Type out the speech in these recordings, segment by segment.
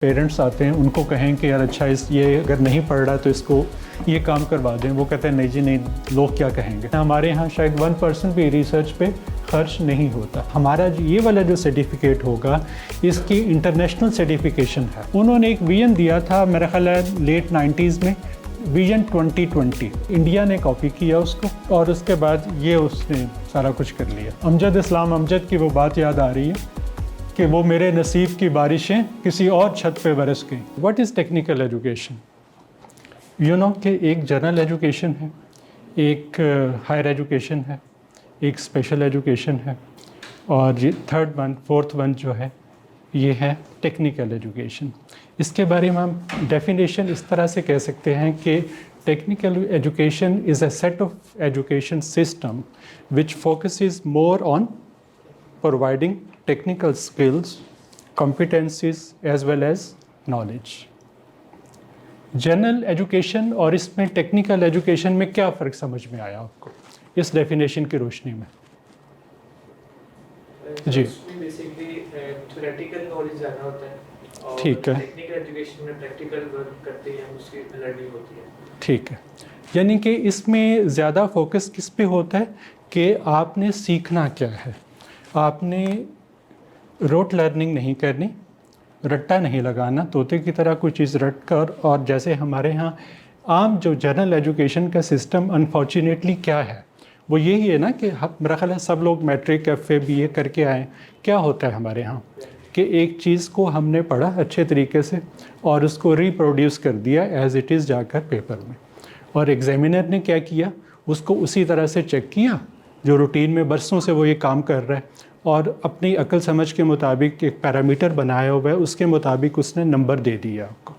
Parents آتے ہیں ان کو کہیں کہ یار اچھا یہ اگر نہیں پڑھ رہا تو اس کو یہ کام کروا دیں، وہ کہتے ہیں نہیں جی نہیں، لوگ کیا کہیں گے۔ ہمارے ہاں شاید 1% بھی ریسرچ پہ خرچ نہیں ہوتا۔ ہمارا یہ والا جو سرٹیفکیٹ ہوگا اس کی انٹرنیشنل سرٹیفکیشن ہے۔ انہوں نے ایک ویژن دیا تھا میرا خیال ہے لیٹ 90s میں، ویژن 2020، انڈیا نے کاپی کیا اس کو اور اس کے بعد یہ اس نے سارا کچھ کر لیا۔ امجد اسلام امجد کی وہ بات یاد آ رہی ہے کہ وہ میرے نصیب کی بارشیں کسی اور چھت پہ برس گئیں۔ What is technical education? You know کہ ایک جنرل ایجوکیشن ہے، ایک ہائر ایجوکیشن ہے، ایک اسپیشل ایجوکیشن ہے، اور یہ تھرڈ ون فورتھ ون جو ہے یہ ہے ٹیکنیکل ایجوکیشن۔ اس کے بارے میں ہم ڈیفینیشن اس طرح سے کہہ سکتے ہیں کہ technical education is a set of education system which focuses more on providing technical skills, competencies as well as knowledge. General education اور اس میں ٹیکنیکل ایجوکیشن میں کیا فرق سمجھ میں آیا آپ کو اس ڈیفینیشن کی روشنی میں؟ جی بیسیکلی تھیوریٹیکل نالج زیادہ ہوتا ہے اور ٹھیک ہے، ٹیکنیکل ایجوکیشن میں پریکٹیکل ورک کرتے ہیں، اس کی لرننگ ہوتی ہے۔ ٹھیک ہے، یعنی کہ اس میں زیادہ فوکس کس پہ ہوتا ہے کہ آپ نے سیکھنا کیا ہے، آپ نے روٹ لرننگ نہیں کرنی، رٹا نہیں لگانا، طوطے کی طرح کوئی چیز رٹ کر، اور جیسے ہمارے ہاں عام جو جنرل ایجوکیشن کا سسٹم انفارچونیٹلی کیا ہے وہ یہی ہے نا کہ میرا خیال ہے سب لوگ میٹرک ایف اے بی اے کر کے آئیں۔ کیا ہوتا ہے ہمارے ہاں کہ ایک چیز کو ہم نے پڑھا اچھے طریقے سے اور اس کو ریپروڈیوس کر دیا ایز اٹ از جا کر پیپر میں، اور ایگزامینر نے کیا کیا، اس کو اسی طرح سے چیک کیا جو روٹین میں برسوں سے وہ یہ کام کر رہا ہے، اور اپنی عقل سمجھ کے مطابق ایک پیرامیٹر بنایا ہوا ہے، اس کے مطابق اس نے نمبر دے دیا آپ کو۔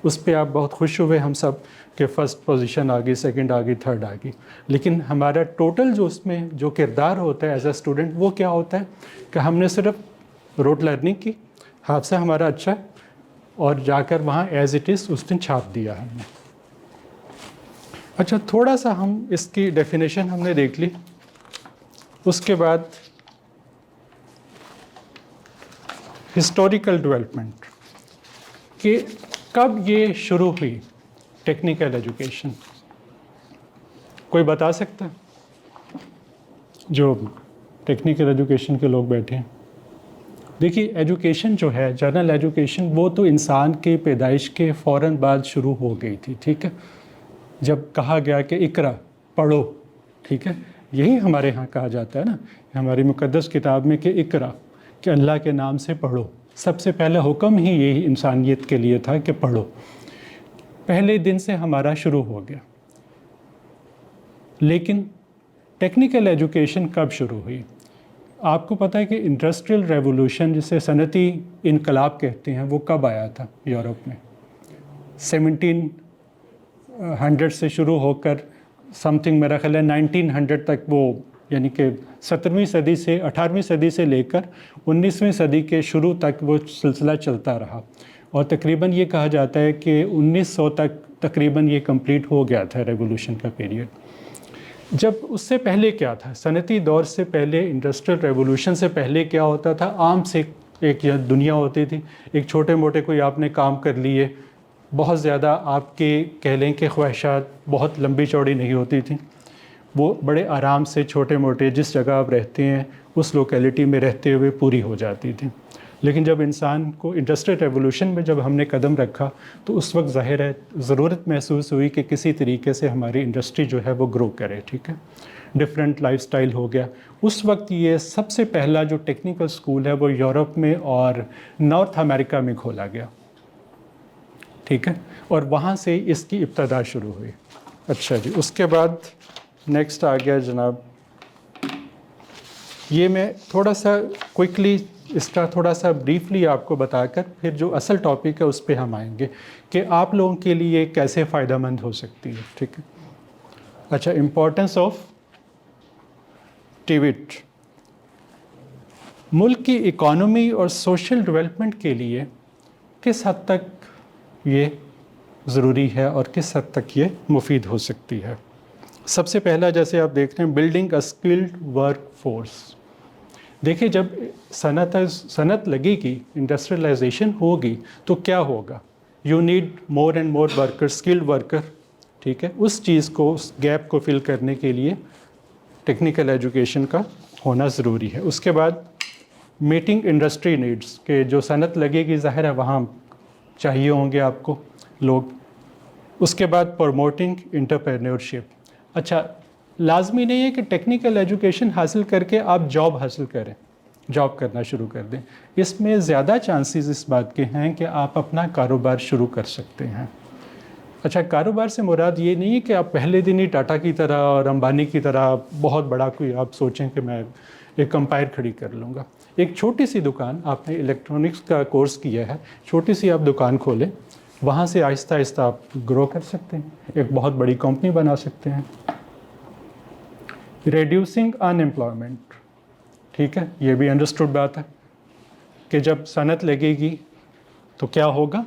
اس پہ آپ بہت خوش ہوئے ہم سب کہ فرسٹ پوزیشن آ گئی، سیکنڈ آ گئی، تھرڈ آ گئی، لیکن ہمارا ٹوٹل جو اس میں جو کردار ہوتا ہے ایز اے اسٹوڈنٹ وہ کیا ہوتا ہے کہ ہم نے صرف روٹ لرننگ کی، حادثہ ہمارا اچھا ہے، اور جا کر وہاں ایز اٹ از اس دن چھاپ دیا ہم نے۔ اچھا، تھوڑا سا ہم اس کی ڈیفینیشن ہم نے دیکھ لی، اس کے بعد ہسٹوریکل ڈیولپمنٹ کہ کب یہ شروع ہوئی ٹیکنیکل ایجوکیشن، کوئی بتا سکتا ہے جو ٹیکنیکل ایجوکیشن کے لوگ بیٹھے ہیں؟ دیکھیے، ایجوکیشن جو ہے جنرل ایجوکیشن وہ تو انسان کے پیدائش کے فوراً بعد شروع ہو گئی تھی، ٹھیک ہے، جب کہا گیا کہ اقرا پڑھو، ٹھیک ہے، یہی ہمارے ہاں کہا جاتا ہے نا ہماری مقدس کتاب میں کہ اقرا، کہ اللہ کے نام سے پڑھو۔ سب سے پہلا حکم ہی یہی انسانیت کے لیے تھا کہ پڑھو، پہلے دن سے ہمارا شروع ہو گیا۔ لیکن ٹیکنیکل ایجوکیشن کب شروع ہوئی؟ آپ کو پتہ ہے کہ انڈسٹریل ریولوشن جسے صنعتی انقلاب کہتے ہیں وہ کب آیا تھا یورپ میں؟ 1700 سے شروع ہو کر سم تھنگ میرا خیال ہے 1900 تک، وہ یعنی کہ 17ویں صدی سے 18ویں صدی سے لے کر 19ویں صدی کے شروع تک وہ سلسلہ چلتا رہا، اور تقریباً یہ کہا جاتا ہے کہ 1900 تک تقریباً یہ کمپلیٹ ہو گیا تھا ریولوشن کا پیریڈ۔ جب اس سے پہلے کیا تھا، صنعتی دور سے پہلے، انڈسٹریل ریولوشن سے پہلے کیا ہوتا تھا، عام سے ایک دنیا ہوتی تھی، ایک چھوٹے موٹے کوئی آپ نے کام کر لیے، بہت زیادہ آپ کے کہہ لیں کہ خواہشات بہت لمبی چوڑی نہیں ہوتی تھیں، وہ بڑے آرام سے چھوٹے موٹے جس جگہ آپ رہتے ہیں اس لوکیلٹی میں رہتے ہوئے پوری ہو جاتی تھیں۔ لیکن جب انسان کو انڈسٹریل ریولوشن میں جب ہم نے قدم رکھا تو اس وقت ظاہر ہے ضرورت محسوس ہوئی کہ کسی طریقے سے ہماری انڈسٹری جو ہے وہ گرو کرے، ٹھیک ہے، ڈفرینٹ لائف سٹائل ہو گیا۔ اس وقت یہ سب سے پہلا جو ٹیکنیکل اسکول ہے وہ یورپ میں اور نارتھ امریکہ میں کھولا گیا، ٹھیک ہے، اور وہاں سے اس کی ابتدا شروع ہوئی۔ اچھا جی، اس کے بعد نیکسٹ آ گیا جناب، یہ میں تھوڑا سا کوئکلی اس کا تھوڑا سا بریفلی آپ کو بتا کر پھر جو اصل ٹاپک ہے اس پہ ہم آئیں گے کہ آپ لوگوں کے لیے کیسے فائدہ مند ہو سکتی ہے، ٹھیک ہے۔ اچھا، امپورٹنس آف ٹیوٹ، ملک کی اکانومی اور سوشل ڈیولپمنٹ کے لیے کس حد تک یہ ضروری ہے اور کس حد تک یہ مفید ہو سکتی ہے۔ سب سے پہلا جیسے آپ دیکھ رہے ہیں، building a skilled work force, دیکھیں جب صنعت لگے گی, انڈسٹریلائزیشن ہوگی, تو کیا ہوگا؟ You need more and more worker, skilled worker, ٹھیک ہے. اس چیز کو, اس گیپ کو فل کرنے کے لیے ٹیکنیکل ایجوکیشن کا ہونا ضروری ہے. اس کے بعد میٹنگ انڈسٹری نیڈس, کہ جو صنعت لگے گی ظاہر ہے وہاں چاہیے ہوں گے آپ کو لوگ. اس کے بعد پروموٹنگ انٹرپرینورشپ. اچھا, لازمی نہیں ہے کہ ٹیکنیکل ایجوکیشن حاصل کر کے آپ جاب حاصل کریں, جاب کرنا شروع کر دیں. اس میں زیادہ چانسز اس بات کے ہیں کہ آپ اپنا کاروبار شروع کر سکتے ہیں. اچھا, کاروبار سے مراد یہ نہیں ہے کہ آپ پہلے دن ہی ٹاٹا کی طرح اور امبانی کی طرح بہت بڑا کوئی آپ سوچیں کہ میں ایک امپائر کھڑی کر لوں گا. ایک چھوٹی سی دکان, آپ نے الیکٹرانکس کا کورس کیا ہے, چھوٹی سی آپ دکان کھولیں, وہاں سے آہستہ آہستہ آپ گرو کر سکتے ہیں, ایک بہت بڑی کمپنی بنا سکتے ہیں. ریڈیوسنگ ان امپلائمنٹ, ٹھیک ہے, یہ بھی انڈرسٹوڈ بات ہے کہ جب صنعت لگے گی تو کیا ہوگا؟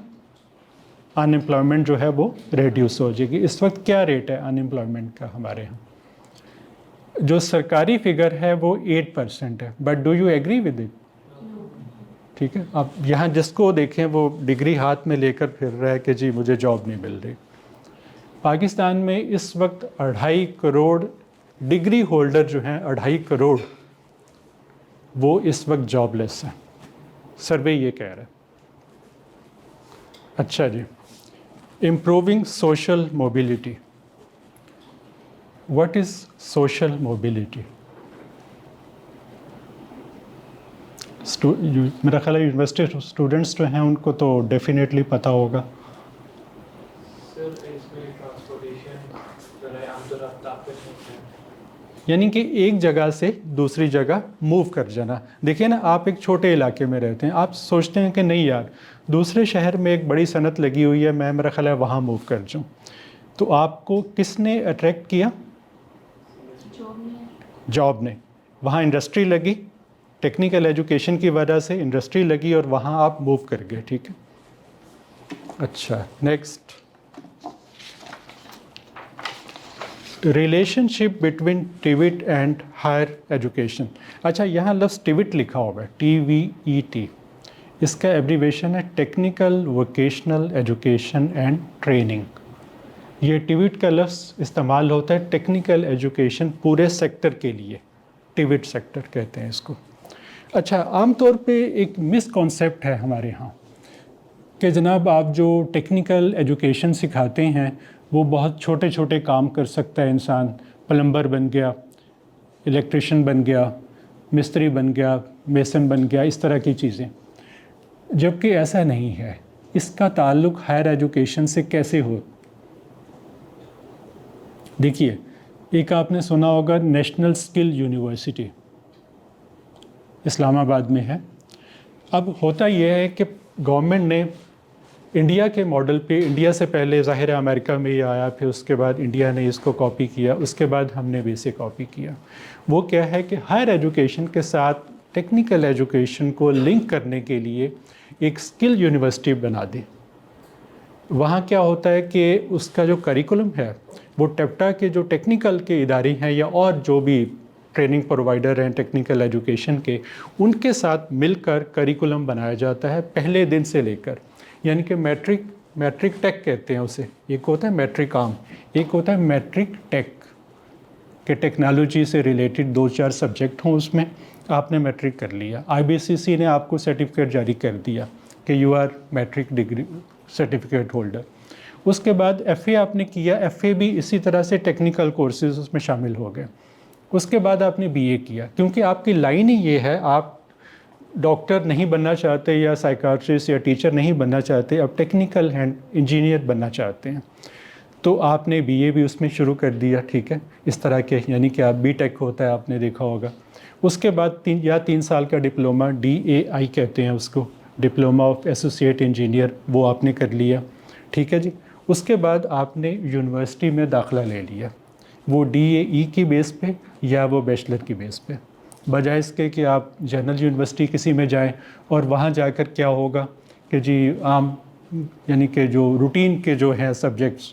ان امپلائمنٹ جو ہے وہ ریڈیوس ہو جائے گی. اس وقت کیا ریٹ ہے ان امپلائمنٹ کا ہمارے یہاں؟ جو سرکاری فگر ہے وہ 8% ہے, but do you agree with it? ٹھیک ہے, آپ یہاں جس کو دیکھیں وہ ڈگری ہاتھ میں لے کر پھر رہا ہے کہ جی مجھے جاب نہیں مل رہی. پاکستان میں اس وقت 2.5 کروڑ ڈگری ہولڈر جو ہیں, 2.5 کروڑ, وہ اس وقت جاب لیس ہیں, سروے یہ کہہ رہا ہے. اچھا جی, improving social mobility. What is social mobility? میرا خیال ہے یونیورسٹی اسٹوڈنٹس جو ہیں ان کو تو ڈیفینیٹلی پتہ ہوگا. سر اس میں ٹرانسپورٹیشن عام طور پر یعنی کہ ایک جگہ سے دوسری جگہ موو کر جانا. دیکھیں نا, آپ ایک چھوٹے علاقے میں رہتے ہیں, آپ سوچتے ہیں کہ نہیں یار دوسرے شہر میں ایک بڑی صنعت لگی ہوئی ہے, میں میرا خیال ہے وہاں موو کر جاؤں. تو آپ کو کس نے اٹریکٹ کیا؟ جاب نے. وہاں انڈسٹری لگی, ٹیکنیکل ایجوکیشن کی وجہ سے انڈسٹری لگی اور وہاں آپ موو کر گئے. ٹھیک ہے, اچھا نیکسٹ, ریلیشن شپ بٹوین ٹیوٹ اینڈ ہائر ایجوکیشن. اچھا, یہاں لفظ ٹیوٹ لکھا ہوا ہے, TVET, اس کا ایبریویشن ہے technical vocational education and training. یہ ٹیوٹ کا لفظ استعمال ہوتا ہے ٹیکنیکل ایجوکیشن پورے سیکٹر کے لیے, ٹیوٹ سیکٹر کہتے ہیں اس کو. اچھا, عام طور پہ ایک مس کانسیپٹ ہے ہمارے ہاں کہ جناب آپ جو ٹیکنیکل ایجوکیشن سکھاتے ہیں وہ بہت چھوٹے چھوٹے کام کر سکتا ہے انسان, پلمبر بن گیا, الیکٹریشین بن گیا, مستری بن گیا, میسن بن گیا, اس طرح کی چیزیں. جبکہ ایسا نہیں ہے. اس کا تعلق ہائر ایجوکیشن سے کیسے ہو؟ دیکھیے, ایک آپ نے سنا ہوگا نیشنل اسکل یونیورسٹی اسلام آباد میں ہے. اب ہوتا یہ ہے کہ گورنمنٹ نے انڈیا کے ماڈل پہ, انڈیا سے پہلے ظاہر امریکہ میں یہ آیا, پھر اس کے بعد انڈیا نے اس کو کاپی کیا, اس کے بعد ہم نے بھی اسے کاپی کیا. وہ کیا ہے کہ ہائر ایجوکیشن کے ساتھ ٹیکنیکل ایجوکیشن کو لنک کرنے کے لیے ایک اسکل یونیورسٹی بنا دیں. وہاں کیا ہوتا ہے کہ اس کا جو کریکولم ہے وہ ٹیپٹا کے جو ٹیکنیکل کے ادارے ہیں یا اور جو بھی ٹریننگ پرووائڈر ہیں ٹیکنیکل ایجوکیشن کے, ان کے ساتھ مل کر کریکولم بنایا جاتا ہے پہلے دن سے لے کر. یعنی کہ میٹرک ٹیک کہتے ہیں اسے. ایک ہوتا ہے میٹرک عام, ایک ہوتا ہے میٹرک ٹیک, کہ ٹیکنالوجی سے ریلیٹڈ 2-4 سبجیکٹ ہوں اس میں. آپ نے میٹرک کر لیا, IBCC نے آپ کو سرٹیفکیٹ جاری کر دیا کہ you are matric degree certificate holder. اس کے بعد FA آپ نے کیا, FA بھی اسی طرح سے ٹیکنیکل کورسز اس میں شامل ہو گئے. اس کے بعد آپ نے BA کیا, کیونکہ آپ کی لائن ہی یہ ہے, آپ ڈاکٹر نہیں بننا چاہتے یا سائیکاٹرسٹ یا ٹیچر نہیں بننا چاہتے, اب ٹیکنیکل انجینئر بننا چاہتے ہیں, تو آپ نے BA بھی اس میں شروع کر دیا. ٹھیک ہے, اس طرح کے, یعنی کہ آپ BTech ہوتا ہے, آپ نے دیکھا ہوگا. اس کے بعد 3 سال کا ڈپلومہ, DAI کہتے ہیں اس کو, ڈپلومہ آف ایسوسیٹ انجینئر, وہ آپ نے کر لیا. ٹھیک ہے جی. اس کے بعد آپ نے یونیورسٹی میں داخلہ لے لیا, وہ DAE کی بیس پہ یا وہ بیچلر کی بیس پہ, بجائے اس کے کہ آپ جنرل یونیورسٹی کسی میں جائیں اور وہاں جا کر کیا ہوگا کہ جی عام, یعنی کہ جو روٹین کے جو ہیں سبجیکٹس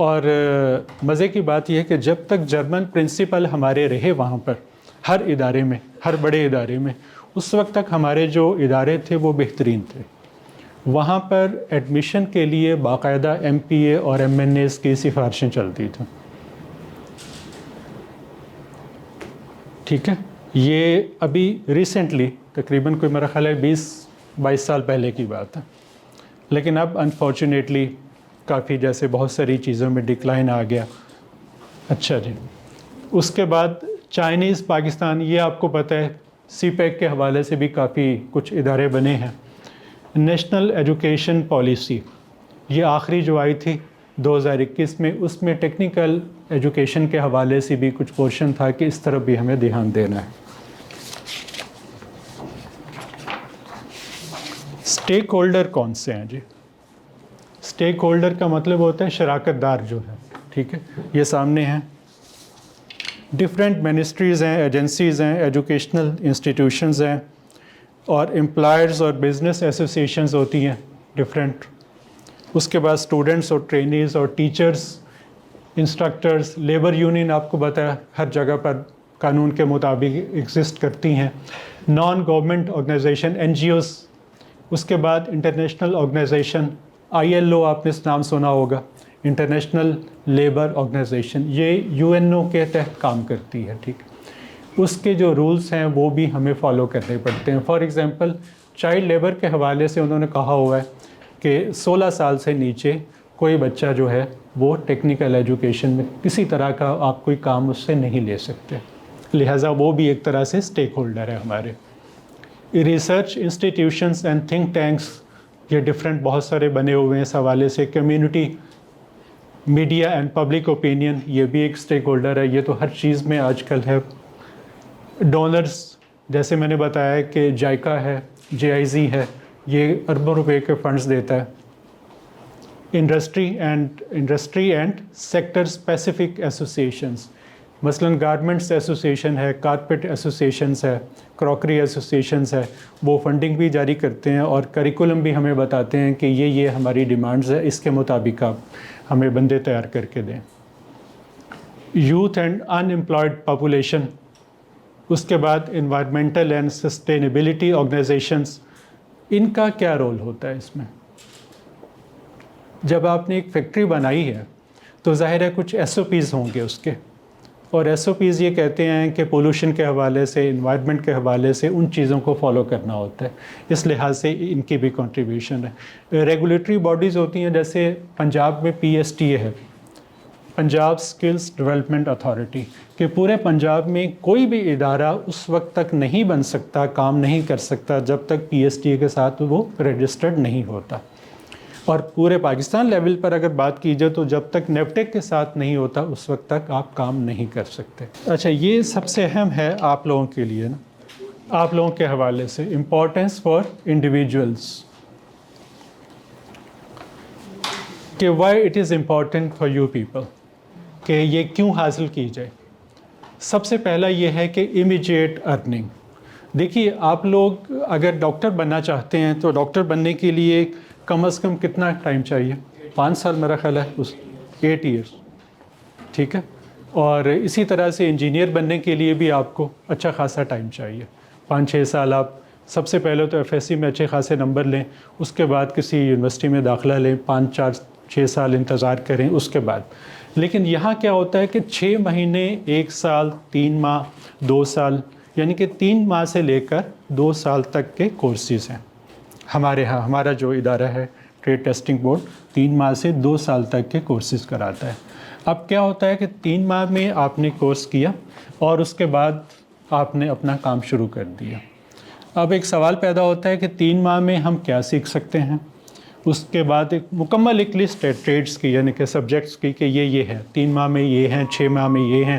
اور مزے کی بات یہ ہے کہ جب تک جرمن پرنسپل ہمارے رہے وہاں پر ہر ادارے میں، ہر بڑے ادارے میں، اس وقت تک ہمارے جو ادارے تھے وہ بہترین تھے. وہاں پر ایڈمیشن کے لیے باقاعدہ MPA اور MNAs کی سفارشیں چلتی تھیں. ٹھیک ہے، یہ ابھی ریسنٹلی تقریباً کوئی میرا خیال ہے 20-22 سال پہلے کی بات ہے. لیکن اب انفارچونیٹلی کافی جیسے بہت ساری چیزوں میں ڈکلائن آ گیا. اچھا جی، اس کے بعد چائنیز پاکستان، یہ آپ کو پتہ ہے CPEC کے حوالے سے بھی کافی کچھ ادارے بنے ہیں. نیشنل ایجوکیشن پالیسی یہ آخری جو آئی تھی 2021 میں، اس میں ٹیکنیکل ایجوکیشن کے حوالے سے بھی کچھ پورشن تھا کہ اس طرف بھی ہمیں دھیان دینا ہے. اسٹیک ہولڈر کون سے ہیں جی؟ اسٹیک ہولڈر کا مطلب ہوتا ہے شراکت دار جو ہے. ٹھیک ہے، یہ سامنے ہیں. ڈفرینٹ منسٹریز ہیں، ایجنسیز ہیں، ایجوکیشنل انسٹیٹیوشنز ہیں، اور امپلائرز اور بزنس ایسوسیشنز ہوتی ہیں ڈفرینٹ. اس کے بعد اسٹوڈنٹس اور ٹرینیز اور ٹیچرز، انسٹرکٹرز، لیبر یونین آپ کو بتایا ہر جگہ پر قانون کے مطابق ایگزسٹ کرتی ہیں. Non government organization NGOs. اس کے بعد انٹرنیشنل آرگنائزیشن ILO آپ نے اس نام سنا ہوگا، انٹرنیشنل لیبر آرگنائزیشن، یہ UNO کے تحت کام کرتی ہے. ٹھیک ہے، اس کے جو رولز ہیں وہ بھی ہمیں فالو کرنے پڑتے ہیں. فار ایگزامپل چائلڈ لیبر کے حوالے سے انہوں نے کہا ہوا ہے کہ 16 سال سے نیچے کوئی بچہ جو ہے وہ ٹیکنیکل ایجوکیشن میں کسی طرح کا آپ کوئی کام اس سے نہیں لے سکتے. لہٰذا وہ بھی ایک طرح سے اسٹیک ہولڈر ہے ہمارے. Research institutions and think tanks, یہ ڈفرینٹ بہت سارے بنے ہوئے ہیں اس حوالے سے. Community, media and public opinion, یہ بھی ایک اسٹیک ہولڈر ہے. یہ تو ہر چیز میں آج کل ہے. ڈونرز، جیسے میں نے بتایا کہ جائکا ہے، JIZ ہے، یہ اربوں روپے کے فنڈز دیتا ہے. Industry and sector specific associations, مثلاً گارمنٹس ایسوسیشن ہے، کارپیٹ ایسوسیشنز ہے، کراکری ایسوسیشنز ہے، وہ فنڈنگ بھی جاری کرتے ہیں اور کریکولم بھی ہمیں بتاتے ہیں کہ یہ ہماری ڈیمانڈز ہے، اس کے مطابق آپ ہمیں بندے تیار کر کے دیں. Youth and unemployed population, اس کے بعد انوائرمنٹل اینڈ سسٹینیبلٹی آرگنائزیشنز، ان کا کیا رول ہوتا ہے اس میں؟ جب آپ نے ایک فیکٹری بنائی ہے تو ظاہر ہے کچھ SOPs ہوں گے اس کے، اور SOPs یہ کہتے ہیں کہ پولوشن کے حوالے سے، انوائرمنٹ کے حوالے سے ان چیزوں کو فالو کرنا ہوتا ہے. اس لحاظ سے ان کی بھی کنٹریبیوشن ہے. ریگولیٹری باڈیز ہوتی ہیں، جیسے پنجاب میں PSTA ہے، پنجاب سکلز ڈیولپمنٹ اتھارٹی، کہ پورے پنجاب میں کوئی بھی ادارہ اس وقت تک نہیں بن سکتا، کام نہیں کر سکتا جب تک PSTA کے ساتھ وہ رجسٹرڈ نہیں ہوتا. اور پورے پاکستان لیول پر اگر بات کی جائے تو جب تک نیفٹیک کے ساتھ نہیں ہوتا اس وقت تک آپ کام نہیں کر سکتے. اچھا، یہ سب سے اہم ہے آپ لوگوں کے لیے نا، آپ لوگوں کے حوالے سے امپورٹنس فار انڈیویجولس، کہ why it is important for you people, کہ یہ کیوں حاصل کی جائے. سب سے پہلا یہ ہے کہ امیجیٹ ارننگ. دیکھیے، آپ لوگ اگر ڈاکٹر بننا چاہتے ہیں تو ڈاکٹر بننے کے لیے کم از کم کتنا ٹائم چاہیے؟ 5 سال میرا خیال ہے، 8 ایئرس. ٹھیک ہے، اور اسی طرح سے انجینئر بننے کے لیے بھی آپ کو اچھا خاصا ٹائم چاہیے، 5-6 سال. آپ سب سے پہلے تو FSC میں اچھے خاصے نمبر لیں، اس کے بعد کسی یونیورسٹی میں داخلہ لیں، 5-4-6 سال انتظار کریں اس کے بعد. لیکن یہاں کیا ہوتا ہے کہ 6 مہینے، 1 سال، 3 ماہ، 2 سال، یعنی کہ 3 ماہ سے لے کر 2 سال تک کے کورسز ہیں ہمارے ہاں. ہمارا جو ادارہ ہے ٹریڈ ٹیسٹنگ بورڈ 3 ماہ سے 2 سال تک کے کورسز کراتا ہے. اب کیا ہوتا ہے کہ 3 ماہ میں آپ نے کورس کیا اور اس کے بعد آپ نے اپنا کام شروع کر دیا. اب ایک سوال پیدا ہوتا ہے کہ 3 ماہ میں ہم کیا سیکھ سکتے ہیں؟ اس کے بعد ایک مکمل ایک لسٹ ہے ٹریڈس کی، یعنی کہ سبجیکٹس کی، کہ یہ ہے 3 ماہ میں یہ ہیں، 6 ماہ میں یہ ہیں،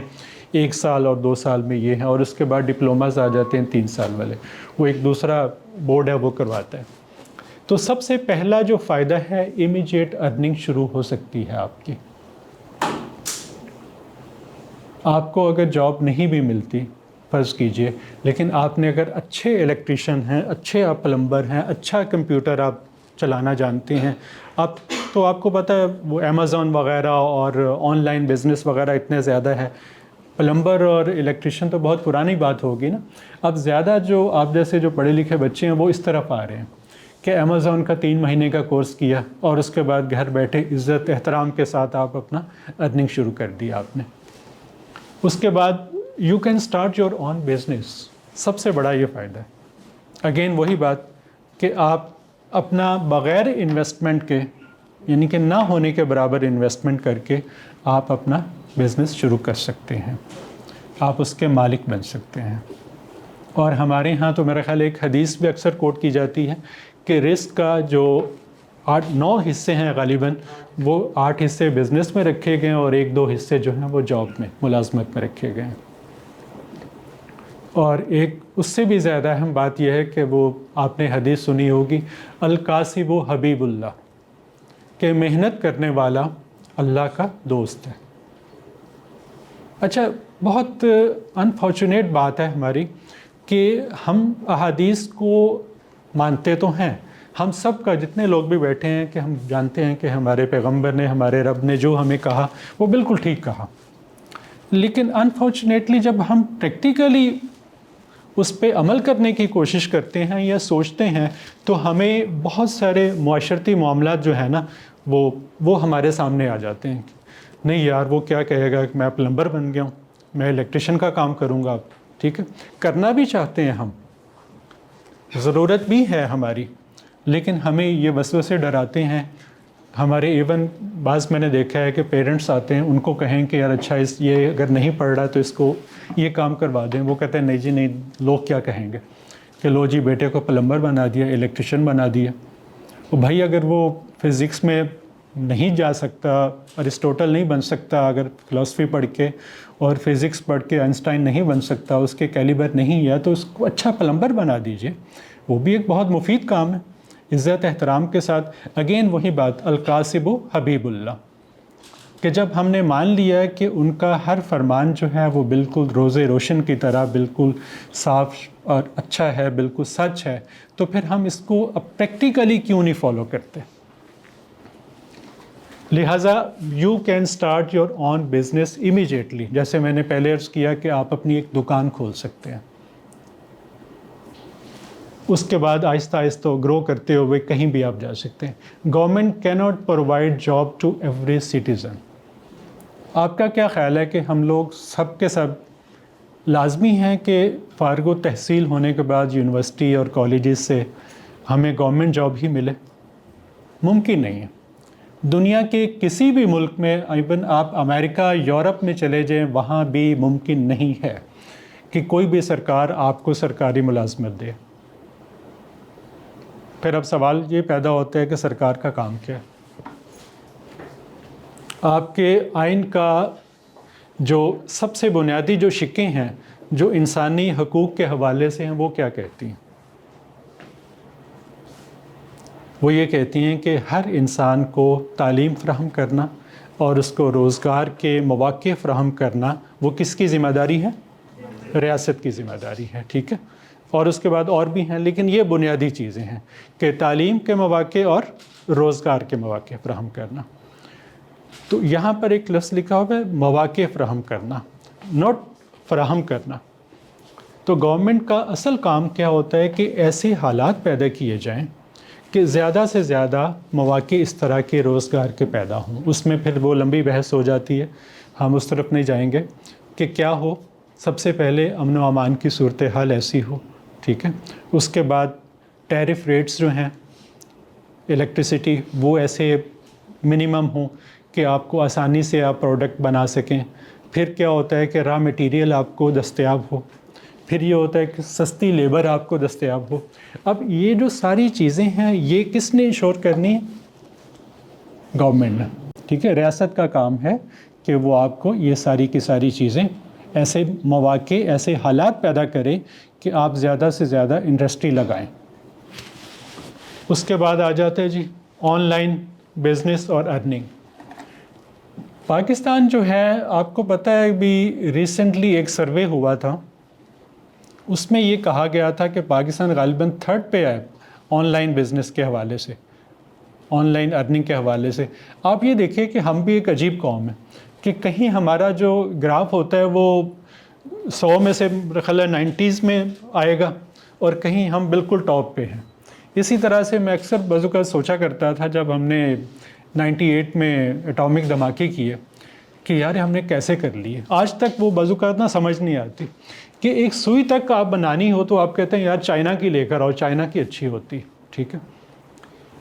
1 سال اور 2 سال میں یہ ہیں، اور اس کے بعد ڈپلوماز آ جاتے ہیں 3 سال والے، وہ ایک دوسرا بورڈ ہے وہ کرواتا ہے. تو سب سے پہلا جو فائدہ ہے، امیجیٹ ارننگ شروع ہو سکتی ہے آپ کی. آپ کو اگر جاب نہیں بھی ملتی فرض کیجئے، لیکن آپ نے اگر اچھے الیکٹریشین ہیں، اچھے آپ پلمبر ہیں، اچھا کمپیوٹر آپ چلانا جانتے ہیں، آپ تو آپ کو پتہ ہے وہ امیزون وغیرہ اور آن لائن بزنس وغیرہ اتنے زیادہ ہے. پلمبر اور الیکٹریشین تو بہت پرانی بات ہوگی نا. اب زیادہ جو آپ جیسے جو پڑھے لکھے بچے ہیں وہ اس طرف آ رہے ہیں کہ امیزون کا 3 مہینے کا کورس کیا اور اس کے بعد گھر بیٹھے عزت احترام کے ساتھ آپ اپنا ارننگ شروع کر دی آپ نے. اس کے بعد you can start your own business. سب سے بڑا یہ فائدہ ہے. اگین وہی بات کہ آپ اپنا بغیر انویسٹمنٹ کے یعنی کہ نہ ہونے کے برابر انویسٹمنٹ کر کے آپ اپنا بزنس شروع کر سکتے ہیں. آپ اس کے مالک بن سکتے ہیں. اور ہمارے ہاں تو میرا خیال ایک حدیث بھی اکثر کوٹ کی جاتی ہے کہ رزق کا جو 9 حصے ہیں غالباً وہ 8 حصے بزنس میں رکھے گئے ہیں اور 1-2 حصے جو ہیں وہ جاب میں ملازمت میں رکھے گئے ہیں. اور ایک اس سے بھی زیادہ اہم بات یہ ہے کہ وہ آپ نے حدیث سنی ہوگی الکاسب حبیب اللہ، کہ محنت کرنے والا اللہ کا دوست ہے. اچھا بہت انفارچونیٹ بات ہے ہماری کہ ہم احادیث کو مانتے تو ہیں، ہم سب کا جتنے لوگ بھی بیٹھے ہیں کہ ہم جانتے ہیں کہ ہمارے پیغمبر نے ہمارے رب نے جو ہمیں کہا وہ بالکل ٹھیک کہا. لیکن انفارچونیٹلی جب ہم پریکٹیکلی اس پہ عمل کرنے کی کوشش کرتے ہیں یا سوچتے ہیں تو ہمیں بہت سارے معاشرتی معاملات جو ہے نا وہ ہمارے سامنے آ جاتے ہیں. نہیں یار وہ کیا کہے گا کہ میں پلمبر بن گیا ہوں، میں الیکٹریشین کا کام کروں گا. ٹھیک ہے، کرنا بھی چاہتے ہیں ہم، ضرورت بھی ہے ہماری، لیکن ہمیں یہ وسوسے ڈراتے ہیں. ہمارے ایون بعض میں نے دیکھا ہے کہ پیرنٹس آتے ہیں، ان کو کہیں کہ یار اچھا یہ اگر نہیں پڑھ رہا تو اس کو یہ کام کروا دیں. وہ کہتے ہیں نہیں جی نہیں، لوگ کیا کہیں گے کہ لو جی بیٹے کو پلمبر بنا دیا، الیکٹریشین بنا دیا. بھائی اگر وہ فزکس میں نہیں جا سکتا، ارسطوٹل نہیں بن سکتا، اگر فلسفی پڑھ کے اور فزکس پڑھ کے آئنسٹائن نہیں بن سکتا، اس کے کیلیبر نہیں ہے، تو اس کو اچھا پلمبر بنا دیجئے. وہ بھی ایک بہت مفید کام ہے عزت احترام کے ساتھ. اگین وہی بات القاسب حبیب اللہ، کہ جب ہم نے مان لیا کہ ان کا ہر فرمان جو ہے وہ بالکل روز روشن کی طرح بالکل صاف اور اچھا ہے، بالکل سچ ہے، تو پھر ہم اس کو اب پریکٹیکلی کیوں نہیں فالو کرتے. لہٰذا you can start your own business immediately. جیسے میں نے پہلے عرض کیا کہ آپ اپنی ایک دکان کھول سکتے ہیں، اس کے بعد آہستہ آہستہ گرو کرتے ہوئے کہیں بھی آپ جا سکتے ہیں. گورنمنٹ کی not provide job to every citizen. آپ کا کیا خیال ہے کہ ہم لوگ سب کے سب لازمی ہیں کہ فارغ و تحصیل ہونے کے بعد یونیورسٹی اور کالجز سے ہمیں گورنمنٹ جاب ہی ملے؟ ممکن نہیں ہے. دنیا کے کسی بھی ملک میں، ایون آپ امریکہ یورپ میں چلے جائیں، وہاں بھی ممکن نہیں ہے کہ کوئی بھی سرکار آپ کو سرکاری ملازمت دے. پھر اب سوال یہ پیدا ہوتا ہے کہ سرکار کا کام کیا ہے؟ آپ کے آئین کا جو سب سے بنیادی جو شقیں ہیں جو انسانی حقوق کے حوالے سے ہیں وہ کیا کہتی ہیں؟ وہ یہ کہتی ہیں کہ ہر انسان کو تعلیم فراہم کرنا اور اس کو روزگار کے مواقع فراہم کرنا وہ کس کی ذمہ داری ہے؟ ریاست کی ذمہ داری ہے. ٹھیک ہے، اور اس کے بعد اور بھی ہیں، لیکن یہ بنیادی چیزیں ہیں کہ تعلیم کے مواقع اور روزگار کے مواقع فراہم کرنا. تو یہاں پر ایک لفظ لکھا ہوا ہے مواقع فراہم کرنا، نوٹ فراہم کرنا. تو گورنمنٹ کا اصل کام کیا ہوتا ہے کہ ایسے حالات پیدا کیے جائیں کہ زیادہ سے زیادہ مواقع اس طرح کے روزگار کے پیدا ہوں. اس میں پھر وہ لمبی بحث ہو جاتی ہے، ہم اس طرف نہیں جائیں گے کہ کیا ہو. سب سے پہلے امن و امان کی صورتحال ایسی ہو، ٹھیک ہے. اس کے بعد ٹیرف ریٹس جو ہیں الیکٹریسٹی وہ ایسے منیمم ہوں کہ آپ کو آسانی سے آپ پروڈکٹ بنا سکیں. پھر کیا ہوتا ہے کہ را مٹیریل آپ کو دستیاب ہو. پھر یہ ہوتا ہے کہ سستی لیبر آپ کو دستیاب ہو. اب یہ جو ساری چیزیں ہیں یہ کس نے انشور کرنی ہے؟ گورنمنٹ نے. ٹھیک ہے، ریاست کا کام ہے کہ وہ آپ کو یہ ساری کی ساری چیزیں، ایسے مواقع، ایسے حالات پیدا کرے کہ آپ زیادہ سے زیادہ انڈسٹری لگائیں. اس کے بعد آ جاتے ہیں جی آن لائن بزنس اور ارننگ. پاکستان جو ہے آپ کو پتہ ہے بھی ریسنٹلی ایک سروے ہوا تھا، اس میں یہ کہا گیا تھا کہ پاکستان غالباً 3rd پہ ہے آن لائن بزنس کے حوالے سے. آن لائن ارننگ کے حوالے سے. آپ یہ دیکھیں کہ ہم بھی ایک عجیب قوم ہے کہ کہیں ہمارا جو گراف ہوتا ہے وہ 100 میں سے میرا خیال ہے 90s میں آئے گا اور کہیں ہم بالکل ٹاپ پہ ہیں. اسی طرح سے میں اکثر بعض اوقات سوچا کرتا تھا جب ہم نے 98 میں اٹامک دھماکے کیے کہ یار ہم نے کیسے کر لیے. آج تک وہ بعض اوقات نہ سمجھ نہیں آتی کہ ایک سوئی تک آپ بنانی ہو تو آپ کہتے ہیں یار چائنا کی لے کر آؤ, چائنا کی اچھی ہوتی. ٹھیک ہے,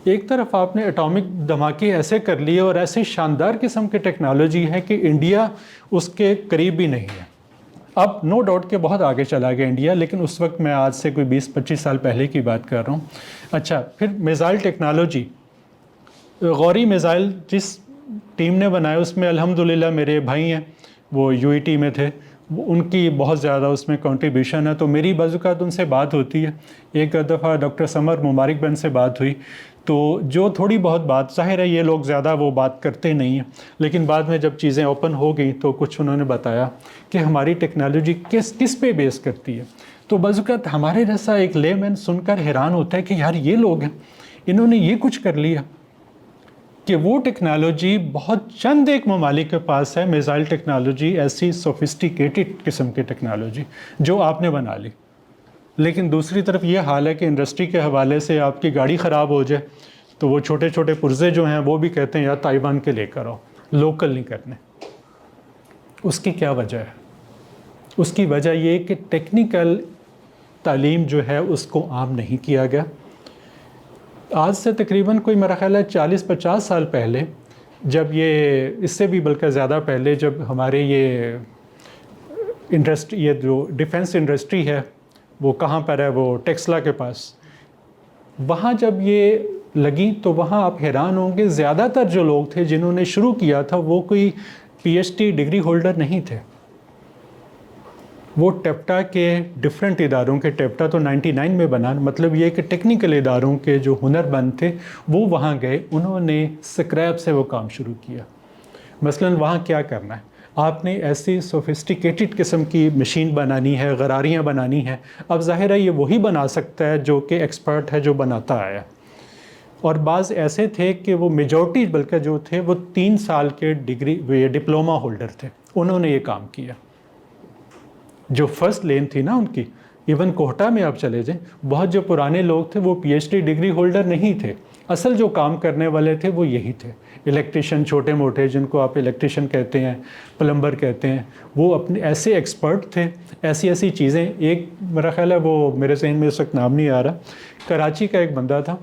ایک طرف آپ نے اٹامک دھماکے ایسے کر لیے اور ایسے شاندار قسم کی ٹیکنالوجی ہے کہ انڈیا اس کے قریب بھی نہیں ہے. اب نو ڈاؤٹ کہ بہت آگے چلا گیا انڈیا, لیکن اس وقت میں آج سے کوئی 20-25 سال پہلے کی بات کر رہا ہوں. اچھا, پھر میزائل ٹیکنالوجی, غوری میزائل جس ٹیم نے بنایا اس میں الحمدللہ میرے بھائی ہیں, وہ UET میں تھے, ان کی بہت زیادہ اس میں کنٹریبیوشن ہے. تو میری بعض اوقات ان سے بات ہوتی ہے. ایک دفعہ ڈاکٹر سمر مبارک بن سے بات ہوئی تو جو تھوڑی بہت بات, ظاہر ہے یہ لوگ زیادہ وہ بات کرتے نہیں ہیں, لیکن بعد میں جب چیزیں اوپن ہو گئیں تو کچھ انہوں نے بتایا کہ ہماری ٹیکنالوجی کس پہ بیس کرتی ہے. تو بعض اوقات ہمارے جیسا ایک لے مین سن کر حیران ہوتا ہے کہ یار یہ لوگ ہیں, انہوں نے یہ کچھ کر لیا کہ وہ ٹیکنالوجی بہت چند ایک ممالک کے پاس ہے. میزائل ٹیکنالوجی ایسی سوفسٹیکیٹڈ قسم کی ٹیکنالوجی جو آپ نے بنا لی, لیکن دوسری طرف یہ حال ہے کہ انڈسٹری کے حوالے سے آپ کی گاڑی خراب ہو جائے تو وہ چھوٹے چھوٹے پرزے جو ہیں وہ بھی کہتے ہیں یار تائیوان کے لے کر آؤ, لوکل نہیں کرنے. اس کی کیا وجہ ہے؟ اس کی وجہ یہ کہ ٹیکنیکل تعلیم جو ہے اس کو عام نہیں کیا گیا. آج سے تقریباً کوئی میرا خیال ہے 40-50 سال پہلے, جب یہ اس سے بھی بلکہ زیادہ پہلے, جب ہمارے یہ انڈسٹری, یہ جو ڈیفنس انڈسٹری ہے وہ کہاں پر ہے, وہ ٹیکسلا کے پاس, وہاں جب یہ لگی تو وہاں آپ حیران ہوں گے زیادہ تر جو لوگ تھے جنہوں نے شروع کیا تھا وہ کوئی PhD ڈگری ہولڈر نہیں تھے. وہ ٹیپٹا کے ڈفرینٹ اداروں کے, ٹیپٹا تو 99 میں بنا, مطلب یہ کہ ٹیکنیکل اداروں کے جو ہنر مند تھے وہ وہاں گئے, انہوں نے سکریپ سے وہ کام شروع کیا. مثلاً وہاں کیا کرنا ہے, آپ نے ایسی سوفسٹیکیٹڈ قسم کی مشین بنانی ہے, غراریاں بنانی ہیں. اب ظاہر ہے یہ وہی بنا سکتا ہے جو کہ ایکسپرٹ ہے, جو بناتا آیا. اور بعض ایسے تھے کہ وہ میجورٹی بلکہ جو تھے وہ 3 سال کے ڈگری ڈپلوما ہولڈر تھے, انہوں نے یہ کام کیا. جو فرسٹ لین تھی نا ان کی, ایون کوہٹا میں آپ چلے جائیں, بہت جو پرانے لوگ تھے وہ PhD ڈگری ہولڈر نہیں تھے. اصل جو کام کرنے والے تھے وہ یہی تھے, الیکٹریشین, چھوٹے موٹے جن کو آپ الیکٹریشین کہتے ہیں, پلمبر کہتے ہیں, وہ اپنے ایسے ایکسپرٹ تھے. ایسی چیزیں, ایک میرا خیال ہے وہ میرے ذہن میں اس وقت نام نہیں آ رہا, کراچی کا ایک بندہ تھا,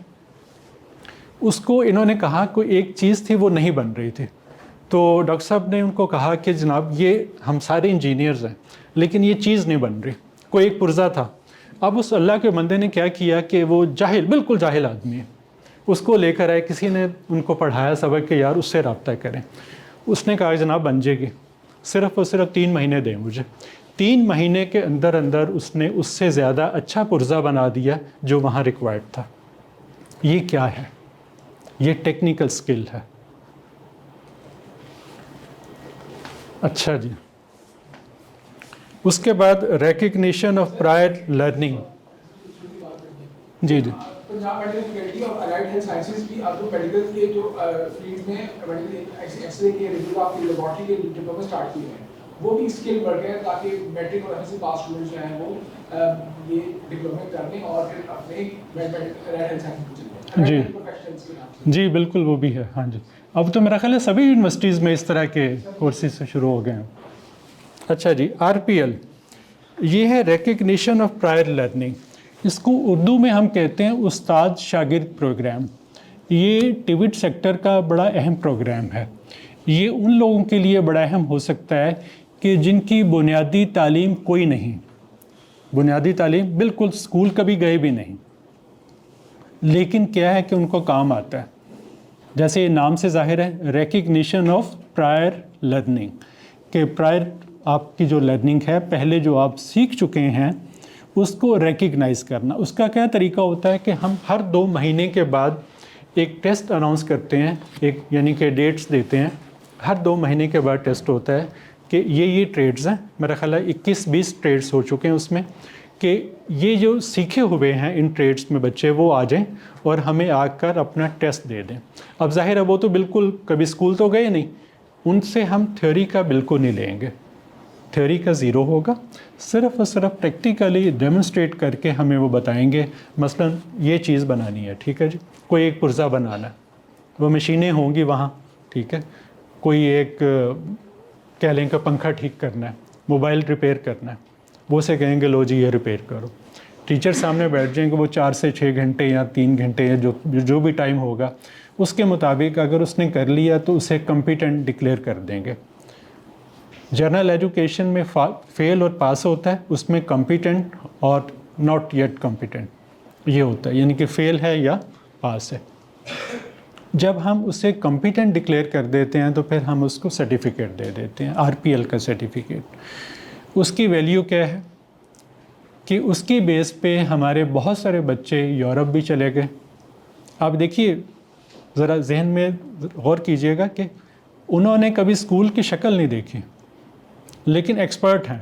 اس کو انہوں نے کہا کوئی ایک چیز تھی وہ نہیں بن رہی تھی. تو ڈاکٹر صاحب نے ان کو کہا کہ جناب یہ ہم سارے انجینئرز ہیں لیکن یہ چیز نہیں بن رہی. کوئی ایک پرزہ تھا. اب اس اللہ کے بندے نے کیا کیا کہ وہ جاہل, بالکل جاہل آدمی ہے, اس کو لے کر آئے, کسی نے ان کو پڑھایا سبق کہ یار اس سے رابطہ کریں. اس نے کہا جناب بن جائے گی, صرف اور صرف 3 مہینے دیں مجھے. 3 مہینے کے اندر اندر اس نے اس سے زیادہ اچھا پرزہ بنا دیا جو وہاں ریکوائرڈ تھا. یہ کیا ہے؟ یہ ٹیکنیکل سکل ہے. اچھا جی, اس کے بعد ریکگنیشن آف پرائر لرننگ. جی پنجاب میڈیکل فیکلٹی اور الائڈ ہیلتھ سائنسز کی اب تو میڈیکل کے جو فیلڈ میں میڈیکل ایکس رے کے ریویو آف لیبارٹری کے ڈپلومے اسٹارٹ کیے ہیں, وہ بھی اسکل ورک ہے تاکہ میٹرک اور ایف ایس سی پاس اسٹوڈنٹس جو ہیں وہ یہ ڈپلومے کر لیں اور پھر اپنے الائڈ ہیلتھ سائنسز میں چلیں. جی بالکل وہ بھی ہے. ہاں جی, اب تو میرا خیال ہے سبھی یونیورسٹیز میں اس طرح کے کورسز سے شروع ہو گئے ہیں. اچھا جی, RPL یہ ہے ریکگنیشن آف پرائر لرننگ. اس کو اردو میں ہم کہتے ہیں استاد شاگرد پروگرام. یہ ٹیوٹ سیکٹر کا بڑا اہم پروگرام ہے. یہ ان لوگوں کے لیے بڑا اہم ہو سکتا ہے کہ جن کی بنیادی تعلیم کوئی نہیں, بنیادی تعلیم بالکل اسکول کبھی گئے بھی نہیں, لیکن کیا ہے کہ ان کو کام آتا ہے. جیسے یہ نام سے ظاہر ہے, ریکگنیشن آف پرائر لرننگ, کہ پرائر آپ کی جو لرننگ ہے, پہلے جو آپ سیکھ چکے ہیں اس کو ریکگنائز کرنا. اس کا کیا طریقہ ہوتا ہے کہ ہم ہر 2 مہینے کے بعد ایک ٹیسٹ اناؤنس کرتے ہیں, ایک یعنی کہ ڈیٹس دیتے ہیں. ہر 2 مہینے کے بعد ٹیسٹ ہوتا ہے کہ یہ ٹریڈز ہیں, میرا خیال ہے 21-20 ٹریڈز ہو چکے ہیں اس میں, کہ یہ جو سیکھے ہوئے ہیں ان ٹریڈس میں بچے وہ آ جائیں اور ہمیں آ کر اپنا ٹیسٹ دے دیں. اب ظاہر ہے وہ تو بالکل کبھی اسکول تو گئے نہیں, ان سے ہم تھیوری کا بالکل نہیں لیں گے, تھیوری کا زیرو ہوگا, صرف اور صرف پریکٹیکلی ڈیمونسٹریٹ کر کے ہمیں وہ بتائیں گے. مثلا یہ چیز بنانی ہے, ٹھیک ہے جی, کوئی ایک پرزہ بنانا ہے, وہ مشینیں ہوں گی وہاں, ٹھیک ہے, کوئی ایک کہہ لیں کہ پنکھا ٹھیک کرنا ہے, موبائل ریپیئر کرنا ہے, وہ سے کہیں گے لو جی یہ ریپیئر کرو. ٹیچر سامنے بیٹھ جائیں گے, وہ 4 سے 6 گھنٹے یا 3 گھنٹے یا جو بھی ٹائم ہوگا اس کے مطابق اگر اس نے کر لیا تو اسے کمپیٹنٹ ڈکلیئر کر دیں گے. جنرل ایجوکیشن میں فیل اور پاس ہوتا ہے, اس میں کمپیٹنٹ اور ناٹ یٹ کمپیٹنٹ یہ ہوتا ہے, یعنی کہ فیل ہے یا پاس ہے. جب ہم اسے کمپیٹنٹ ڈکلیئر کر دیتے ہیں تو پھر ہم اس کو سرٹیفکیٹ دے دیتے ہیں, RPL کا سرٹیفکیٹ. اس کی ویلیو کیا ہے کہ اس کی بیس پہ ہمارے بہت سارے بچے یورپ بھی چلے گئے. آپ دیکھیے ذرا ذہن میں غور کیجئے گا کہ انہوں نے کبھی اسکول کی شکل نہیں دیکھی لیکن ایکسپرٹ ہیں.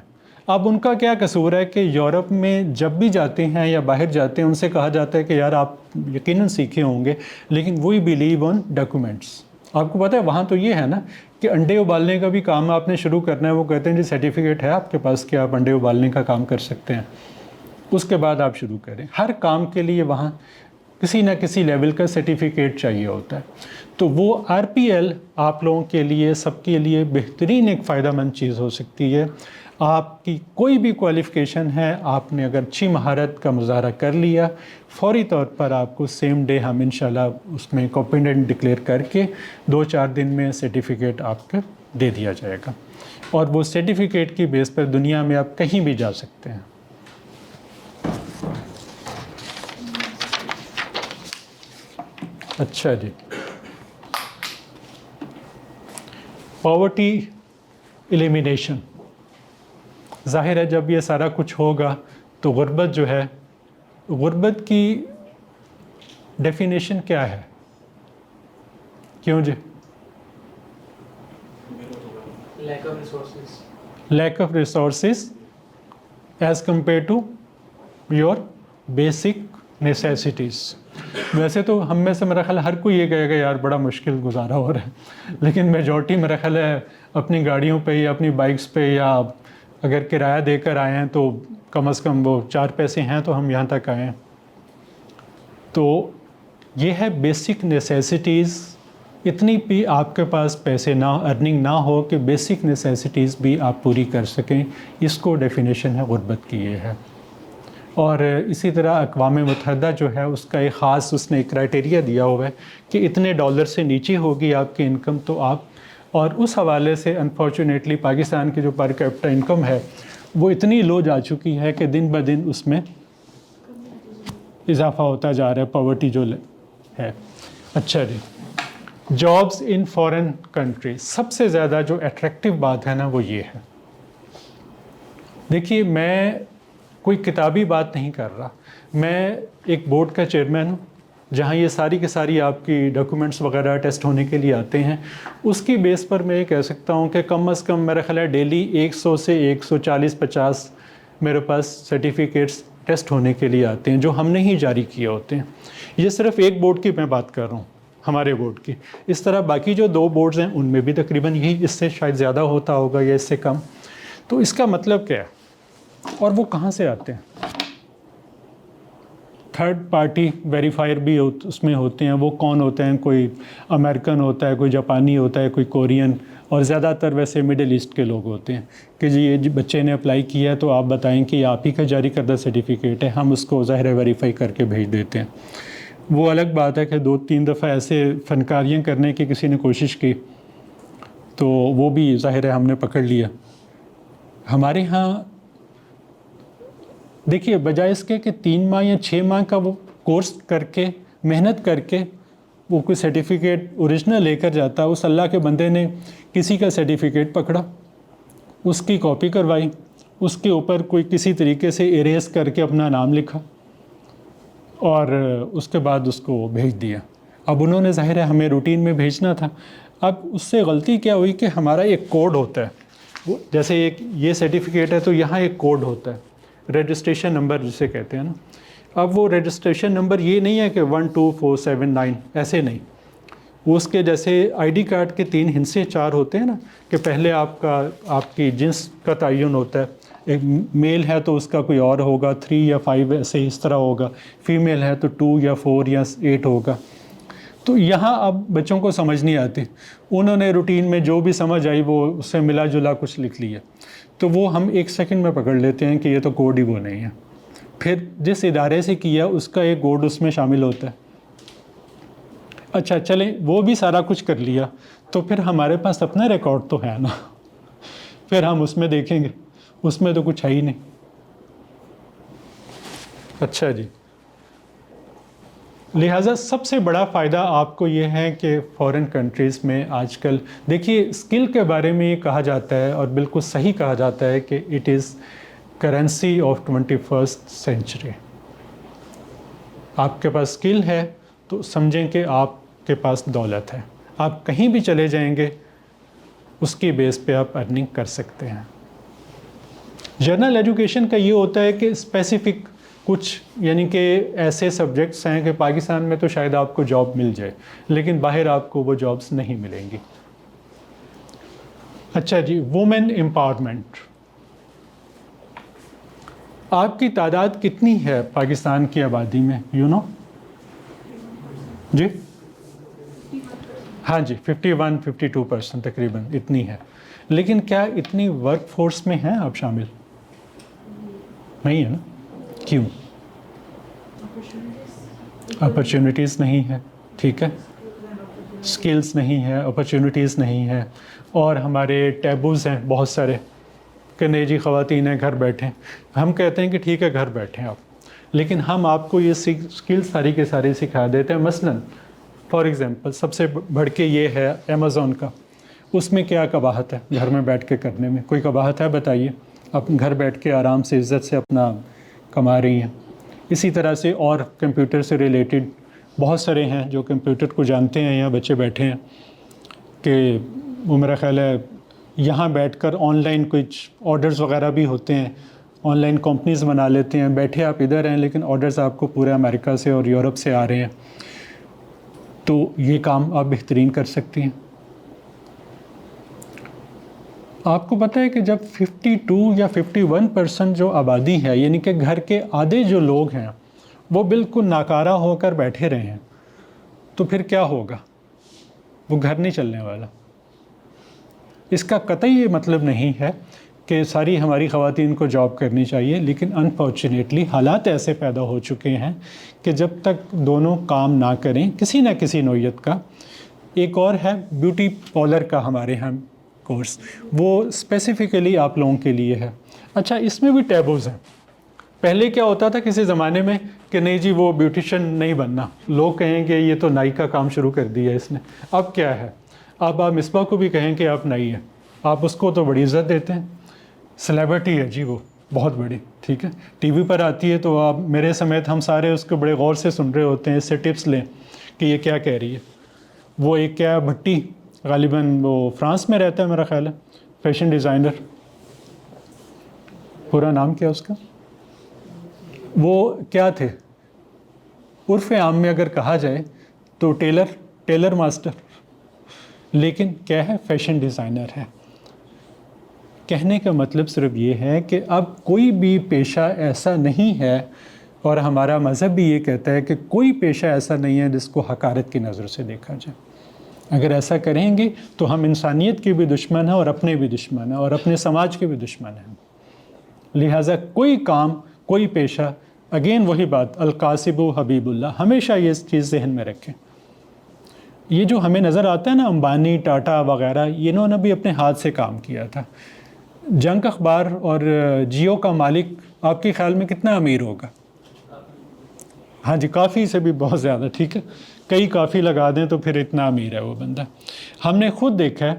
اب ان کا کیا قصور ہے کہ یورپ میں جب بھی جاتے ہیں یا باہر جاتے ہیں ان سے کہا جاتا ہے کہ یار آپ یقیناً سیکھے ہوں گے لیکن وی بیلیو آن ڈاکومنٹس. آپ کو پتہ ہے وہاں تو یہ ہے نا کہ انڈے ابالنے کا بھی کام آپ نے شروع کرنا ہے, وہ کہتے ہیں جی سرٹیفکیٹ ہے آپ کے پاس کہ آپ انڈے ابالنے کا کام کر سکتے ہیں, اس کے بعد آپ شروع کریں. ہر کام کے لیے وہاں کسی نہ کسی لیول کا سرٹیفکیٹ چاہیے ہوتا ہے. تو وہ RPL آپ لوگوں کے لیے سب کے لیے بہترین ایک فائدہ مند چیز ہو سکتی ہے. آپ کی کوئی بھی کوالیفیکیشن ہے, آپ نے اگر اچھی مہارت کا مظاہرہ کر لیا, فوری طور پر آپ کو سیم ڈے ہم انشاءاللہ اس میں کمپیٹنٹ ڈکلیئر کر کے 2-4 دن میں سرٹیفکیٹ آپ کا دے دیا جائے گا, اور وہ سرٹیفکیٹ کی بیس پر دنیا میں آپ کہیں بھی جا سکتے ہیں. اچھا جی, پاورٹی ایلیمینیشن. ظاہر ہے جب یہ سارا کچھ ہوگا تو غربت جو ہے, غربت کی ڈیفینیشن کیا ہے؟ کیوں جی؟ Lack of resources. Lack of resources as compare to your basic necessities. ویسے تو ہم میں سے میرا خیال ہر کوئی یہ کہے گا یار بڑا مشکل گزارا ہو رہا ہے, لیکن میجورٹی میرا خیال ہے اپنی گاڑیوں پہ یا اپنی بائکس پہ یا اگر کرایہ دے کر آئے ہیں تو کم از کم وہ 4 پیسے ہیں تو ہم یہاں تک آئے ہیں. تو یہ ہے بیسک نیسیسٹیز. اتنی بھی آپ کے پاس پیسے نہ ارننگ نہ ہو کہ بیسک نیسیسٹیز بھی آپ پوری کر سکیں, اس کو ڈیفینیشن ہے غربت کی یہ ہے. اور اسی طرح اقوام متحدہ جو ہے اس کا ایک خاص اس نے ایک کرائٹیریا دیا ہوا ہے کہ اتنے ڈالر سے نیچے ہوگی آپ کی انکم تو آپ, اور اس حوالے سے انفارچونیٹلی پاکستان کی جو پر کیپٹا انکم ہے وہ اتنی لو جا چکی ہے کہ دن بدن اس میں اضافہ ہوتا جا رہا ہے, پاورٹی جو ہے. اچھا جی, جابس ان فارن کنٹریز. سب سے زیادہ جو اٹریکٹیو بات ہے نا وہ یہ ہے, دیکھیے میں کوئی کتابی بات نہیں کر رہا, میں ایک بورڈ کا چیئرمین ہوں جہاں یہ ساری کی ساری آپ کی ڈاکومنٹس وغیرہ ٹیسٹ ہونے کے لیے آتے ہیں. اس کی بیس پر میں یہ کہہ سکتا ہوں کہ کم از کم میرا خیال ہے ڈیلی 100 سے 140-50 میرے پاس سرٹیفکیٹس ٹیسٹ ہونے کے لیے آتے ہیں جو ہم نے ہی جاری کیے ہوتے ہیں. یہ صرف ایک بورڈ کی میں بات کر رہا ہوں, ہمارے بورڈ کی. اس طرح باقی جو 2 بورڈز ہیں ان میں بھی تقریباً یہی, اس سے شاید زیادہ ہوتا ہوگا یا اس سے کم. تو اس کا مطلب کیا ہے اور وہ کہاں سے آتے ہیں؟ تھرڈ پارٹی ویریفائر بھی اس میں ہوتے ہیں. وہ کون ہوتے ہیں؟ کوئی امریکن ہوتا ہے, کوئی جاپانی ہوتا ہے, کوئی کورین, اور زیادہ تر ویسے مڈل ایسٹ کے لوگ ہوتے ہیں کہ جی یہ بچے نے اپلائی کیا ہے تو آپ بتائیں کہ یہ آپ ہی کا جاری کردہ سرٹیفکیٹ ہے, ہم اس کو ظاہر ویریفائی کر کے بھیج دیتے ہیں. وہ الگ بات ہے کہ 2-3 دفعہ ایسے فنکاریاں کرنے کی کسی نے کوشش کی تو وہ بھی ظاہر ہے ہم نے پکڑ لیا. ہمارے ہاں دیکھیے بجائے اس کے کہ 3 ماہ یا 6 ماہ کا وہ کورس کر کے محنت کر کے وہ کوئی سرٹیفکیٹ اوریجنل لے کر جاتا, اس اللہ کے بندے نے کسی کا سرٹیفکیٹ پکڑا, اس کی کاپی کروائی, اس کے اوپر کوئی کسی طریقے سے اریز کر کے اپنا نام لکھا اور اس کے بعد اس کو بھیج دیا. اب انہوں نے ظاہر ہے ہمیں روٹین میں بھیجنا تھا. اب اس سے غلطی کیا ہوئی کہ ہمارا ایک کوڈ ہوتا ہے, جیسے ایک یہ سرٹیفکیٹ ہے تو یہاں ایک کوڈ ہوتا ہے, رجسٹریشن نمبر جسے کہتے ہیں نا. اب وہ رجسٹریشن نمبر یہ نہیں ہے کہ 1 2 4 7 9 ایسے نہیں. اس کے جیسے آئی ڈی کارڈ کے 3 ہندسے 4 ہوتے ہیں نا, کہ پہلے آپ کی جنس کا تعین ہوتا ہے. ایک میل ہے تو اس کا کوئی اور ہوگا, 3 یا 5 ایسے اس طرح ہوگا. فیمیل ہے تو 2 یا 4 یا 8 ہوگا. تو یہاں اب بچوں کو سمجھ نہیں آتی, انہوں نے روٹین میں جو بھی سمجھ آئی وہ اس سے ملا جلا کچھ لکھ لیا. تو وہ ہم 1 سیکنڈ میں پکڑ لیتے ہیں کہ یہ تو کوڈ ہی وہ نہیں ہے. پھر جس ادارے سے کیا اس کا ایک کوڈ اس میں شامل ہوتا ہے. اچھا چلیں وہ بھی سارا کچھ کر لیا, تو پھر ہمارے پاس اپنا ریکارڈ تو ہے نا, پھر ہم اس میں دیکھیں گے, اس میں تو کچھ ہے ہی نہیں. اچھا جی, لہٰذا سب سے بڑا فائدہ آپ کو یہ ہے کہ فورن کنٹریز میں آج کل دیکھیے اسکل کے بارے میں یہ کہا جاتا ہے, اور بالکل صحیح کہا جاتا ہے کہ it is currency of 21st century. آپ کے پاس اسکل ہے تو سمجھیں کہ آپ کے پاس دولت ہے. آپ کہیں بھی چلے جائیں گے اس کی بیس پہ آپ ارننگ کر سکتے ہیں. جنرل ایجوکیشن کا یہ ہوتا ہے کہ اسپیسیفک کچھ یعنی کہ ایسے سبجیکٹس ہیں کہ پاکستان میں تو شاید آپ کو جاب مل جائے, لیکن باہر آپ کو وہ جابس نہیں ملیں گی. اچھا جی, وومن امپاورمنٹ. آپ کی تعداد کتنی ہے پاکستان کی آبادی میں, یو نو؟ جی ہاں جی, 51-52% تقریباً اتنی ہے. لیکن کیا اتنی ورک فورس میں ہیں آپ شامل؟ نہیں ہے نا. کیوں؟ اپرچونیٹیز نہیں ہے, ٹھیک ہے, اسکلز نہیں ہے, اپرچونیٹیز نہیں ہے, اور ہمارے ٹیبوز ہیں بہت سارے کہ نہیں جی خواتین ہیں گھر بیٹھیں. ہم کہتے ہیں کہ ٹھیک ہے گھر بیٹھیں آپ, لیکن ہم آپ کو یہ اسکلز ساری کے ساری سکھا دیتے ہیں. مثلاً فار ایگزامپل سب سے بڑھ کے یہ ہے امیزون کا, اس میں کیا قباحت ہے گھر میں بیٹھ کے کرنے میں؟ کوئی قباحت ہے بتائیے؟ آپ گھر بیٹھ کے آرام سے عزت سے اپنا کما رہی ہیں. اسی طرح سے اور کمپیوٹر سے ریلیٹڈ بہت سارے ہیں جو کمپیوٹر کو جانتے ہیں, یہاں بچے بیٹھے ہیں کہ وہ میرا خیال ہے یہاں بیٹھ کر آن لائن کچھ آرڈرز وغیرہ بھی ہوتے ہیں, آن لائن کمپنیز بنا لیتے ہیں. بیٹھے آپ ادھر ہیں لیکن آرڈرز آپ کو پورے امریکہ سے اور یورپ سے آ رہے ہیں. تو یہ کام آپ بہترین کر سکتی ہیں. آپ کو پتہ ہے کہ جب 52 یا 51% جو آبادی ہے, یعنی کہ گھر کے آدھے جو لوگ ہیں وہ بالکل ناکارہ ہو کر بیٹھے رہے ہیں, تو پھر کیا ہوگا؟ وہ گھر نہیں چلنے والا. اس کا قطعی یہ مطلب نہیں ہے کہ ساری ہماری خواتین کو جاب کرنی چاہیے, لیکن انفارچونیٹلی حالات ایسے پیدا ہو چکے ہیں کہ جب تک دونوں کام نہ کریں کسی نہ کسی نوعیت کا. ایک اور ہے بیوٹی پارلر کا ہمارے یہاں کورس, وہ اسپیسیفکلی آپ لوگوں کے لیے ہے. اچھا اس میں بھی ٹیبوز ہیں. پہلے کیا ہوتا تھا کسی زمانے میں کہ نہیں جی وہ بیوٹیشن نہیں بننا, لوگ کہیں کہ یہ تو نائی کا کام شروع کر دیا اس نے. اب کیا ہے, اب آپ مصباح کو بھی کہیں کہ آپ نائی ہیں, آپ اس کو تو بڑی عزت دیتے ہیں, سلیبریٹی ہے جی وہ بہت بڑی, ٹھیک ہے, ٹی وی پر آتی ہے تو آپ میرے سمیت ہم سارے اس کو بڑے غور سے سن رہے ہوتے ہیں, اس سے ٹپس لیں کہ یہ کیا کہہ رہی ہے. وہ ایک کیا بھٹی, غالباً وہ فرانس میں رہتا ہے میرا خیال ہے, فیشن ڈیزائنر, پورا نام کیا اس کا, وہ کیا تھے عرف عام میں اگر کہا جائے تو ٹیلر ماسٹر, لیکن کیا ہے فیشن ڈیزائنر ہے. کہنے کا مطلب صرف یہ ہے کہ اب کوئی بھی پیشہ ایسا نہیں ہے, اور ہمارا مذہب بھی یہ کہتا ہے کہ کوئی پیشہ ایسا نہیں ہے جس کو حقارت کی نظر سے دیکھا جائے. اگر ایسا کریں گے تو ہم انسانیت کے بھی دشمن ہیں اور اپنے بھی دشمن ہیں اور اپنے سماج کے بھی دشمن ہیں. لہٰذا کوئی کام کوئی پیشہ, اگین وہی بات القاسب و حبیب اللہ, ہمیشہ یہ چیز ذہن میں رکھیں. یہ جو ہمیں نظر آتا ہے نا امبانی ٹاٹا وغیرہ, انہوں نے بھی اپنے ہاتھ سے کام کیا تھا. جنگ اخبار اور جیو کا مالک آپ کے خیال میں کتنا امیر ہوگا؟ ہاں جی, کافی سے بھی بہت زیادہ, ٹھیک ہے, کئی کافی لگا دیں تو پھر اتنا امیر ہے وہ بندہ. ہم نے خود دیکھا ہے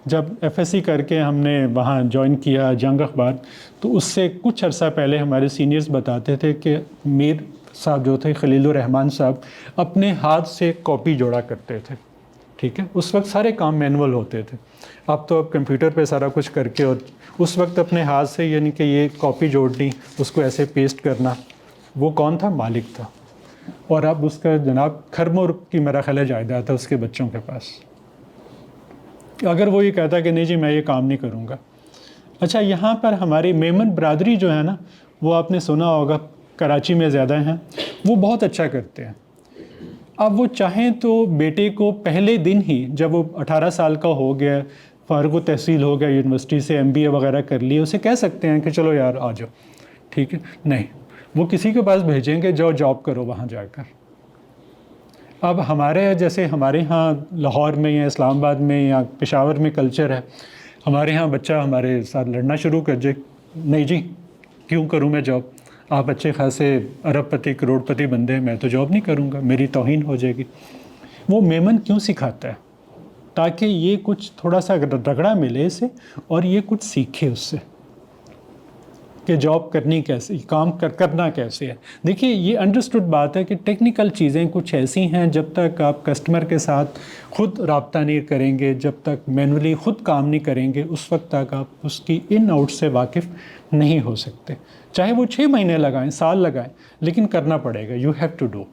جب ایف ایس سی کر کے ہم نے وہاں جوائن کیا جنگ اخبار, تو اس سے کچھ عرصہ پہلے ہمارے سینئرز بتاتے تھے کہ میر صاحب جو تھے, خلیل الرحمان صاحب, اپنے ہاتھ سے کاپی جوڑا کرتے تھے, ٹھیک ہے. اس وقت سارے کام مینول ہوتے تھے. اب تو اب کمپیوٹر پہ سارا کچھ کر کے, اور اس وقت اپنے ہاتھ سے یعنی کہ یہ کاپی جوڑنی, اس کو ایسے پیسٹ کرنا, وہ کون تھا؟ مالک تھا. اور اب اس کا جناب کھربوں کی میرا خیال ہے جائیداد تھا اس کے بچوں کے پاس. اگر وہ یہ کہتا کہ نہیں جی میں یہ کام نہیں کروں گا. اچھا, یہاں پر ہماری میمن برادری جو ہے نا, وہ آپ نے سنا ہوگا کراچی میں زیادہ ہیں, وہ بہت اچھا کرتے ہیں. اب وہ چاہیں تو بیٹے کو پہلے دن ہی جب وہ 18 سال کا ہو گیا, فارغ التحصیل ہو گیا, یونیورسٹی سے MBA وغیرہ کر لی, اسے کہہ سکتے ہیں کہ چلو یار آ جاؤ, ٹھیک ہے. نہیں, وہ کسی کے پاس بھیجیں گے جاؤ جاب کرو وہاں جا کر. اب ہمارے جیسے ہمارے ہاں لاہور میں یا اسلام آباد میں یا پشاور میں کلچر ہے, ہمارے ہاں بچہ ہمارے ساتھ لڑنا شروع کر جائے, نہیں جی کیوں کروں میں جاب, آپ اچھے خاصے ارب پتی کروڑ پتی بندے ہیں, میں تو جاب نہیں کروں گا, میری توہین ہو جائے گی. وہ میمن کیوں سکھاتا ہے؟ تاکہ یہ کچھ تھوڑا سا رگڑا ملے اسے, اور یہ کچھ سیکھے اس سے کہ جاب کرنی کیسے, کام کرنا کیسے ہے. دیکھیے یہ انڈرسٹوڈ بات ہے کہ ٹیکنیکل چیزیں کچھ ایسی ہیں جب تک آپ کسٹمر کے ساتھ خود رابطہ نہیں کریں گے, جب تک مینولی خود کام نہیں کریں گے, اس وقت تک آپ اس کی ان آؤٹ سے واقف نہیں ہو سکتے. چاہے وہ 6 مہینے لگائیں, سال لگائیں, لیکن کرنا پڑے گا. You have to do.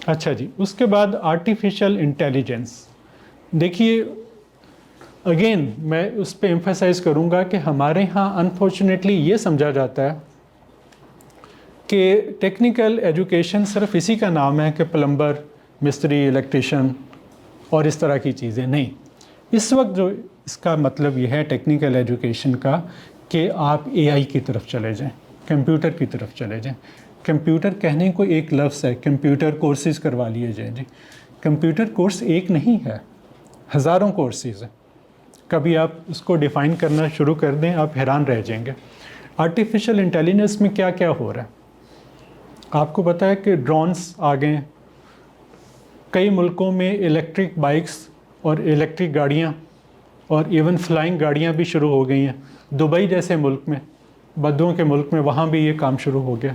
اچھا جی, اس کے بعد آرٹیفیشل انٹیلیجنس. دیکھیے اگین میں اس پہ ایمفیسائز کروں گا کہ ہمارے ہاں انفارچونیٹلی یہ سمجھا جاتا ہے کہ ٹیکنیکل ایجوکیشن صرف اسی کا نام ہے کہ پلمبر, مستری, الیکٹریشین اور اس طرح کی چیزیں. نہیں, اس وقت جو اس کا مطلب یہ ہے ٹیکنیکل ایجوکیشن کا کہ آپ AI کی طرف چلے جائیں, کمپیوٹر کی طرف چلے جائیں. کمپیوٹر کہنے کو ایک لفظ ہے, کمپیوٹر کورسز کروا لیے جائیں. جی کمپیوٹر کورس ایک نہیں ہے, ہزاروں کورسز ہیں. کبھی آپ اس کو ڈیفائن کرنا شروع کر دیں, آپ حیران رہ جائیں گے. آرٹیفیشل انٹیلیجنس میں کیا کیا ہو رہا ہے آپ کو پتہ ہے کہ ڈرونز آ گئے ہیں, کئی ملکوں میں الیکٹرک بائکس اور الیکٹرک گاڑیاں اور ایون فلائنگ گاڑیاں بھی شروع ہو گئی ہیں. دبئی جیسے ملک میں, بدوؤں کے ملک میں, وہاں بھی یہ کام شروع ہو گیا.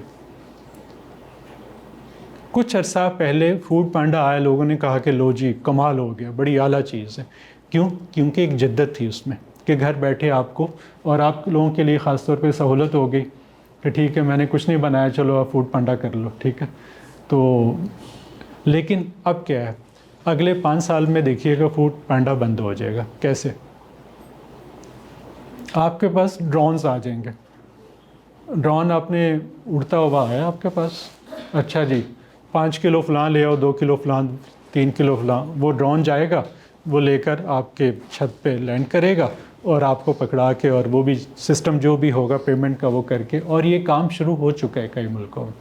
کچھ عرصہ پہلے فوڈ پانڈا آیا, لوگوں نے کہا کہ لو جی کمال ہو گیا, بڑی اعلیٰ چیز ہے. کیوں؟ کیونکہ ایک جدت تھی اس میں کہ گھر بیٹھے آپ کو, اور آپ لوگوں کے لیے خاص طور پہ سہولت ہو گئی کہ ٹھیک ہے میں نے کچھ نہیں بنایا, چلو آپ فوڈ پانڈا کر لو, ٹھیک ہے. تو لیکن اب کیا ہے, اگلے 5 سال میں دیکھیے گا فوڈ پانڈا بند ہو جائے گا. کیسے؟ آپ کے پاس ڈرونز آ جائیں گے. ڈرون آپ نے اڑتا ہوا آیا آپ کے پاس, اچھا جی 5 کلو فلاں لے آؤ, 2 کلو فلاں, 3 کلو فلاں. وہ ڈرون جائے گا, وہ لے کر آپ کے چھت پہ لینڈ کرے گا, اور آپ کو پکڑا کے, اور وہ بھی سسٹم جو بھی ہوگا پیمنٹ کا وہ کر کے. اور یہ کام شروع ہو چکا ہے کئی ملکوں میں,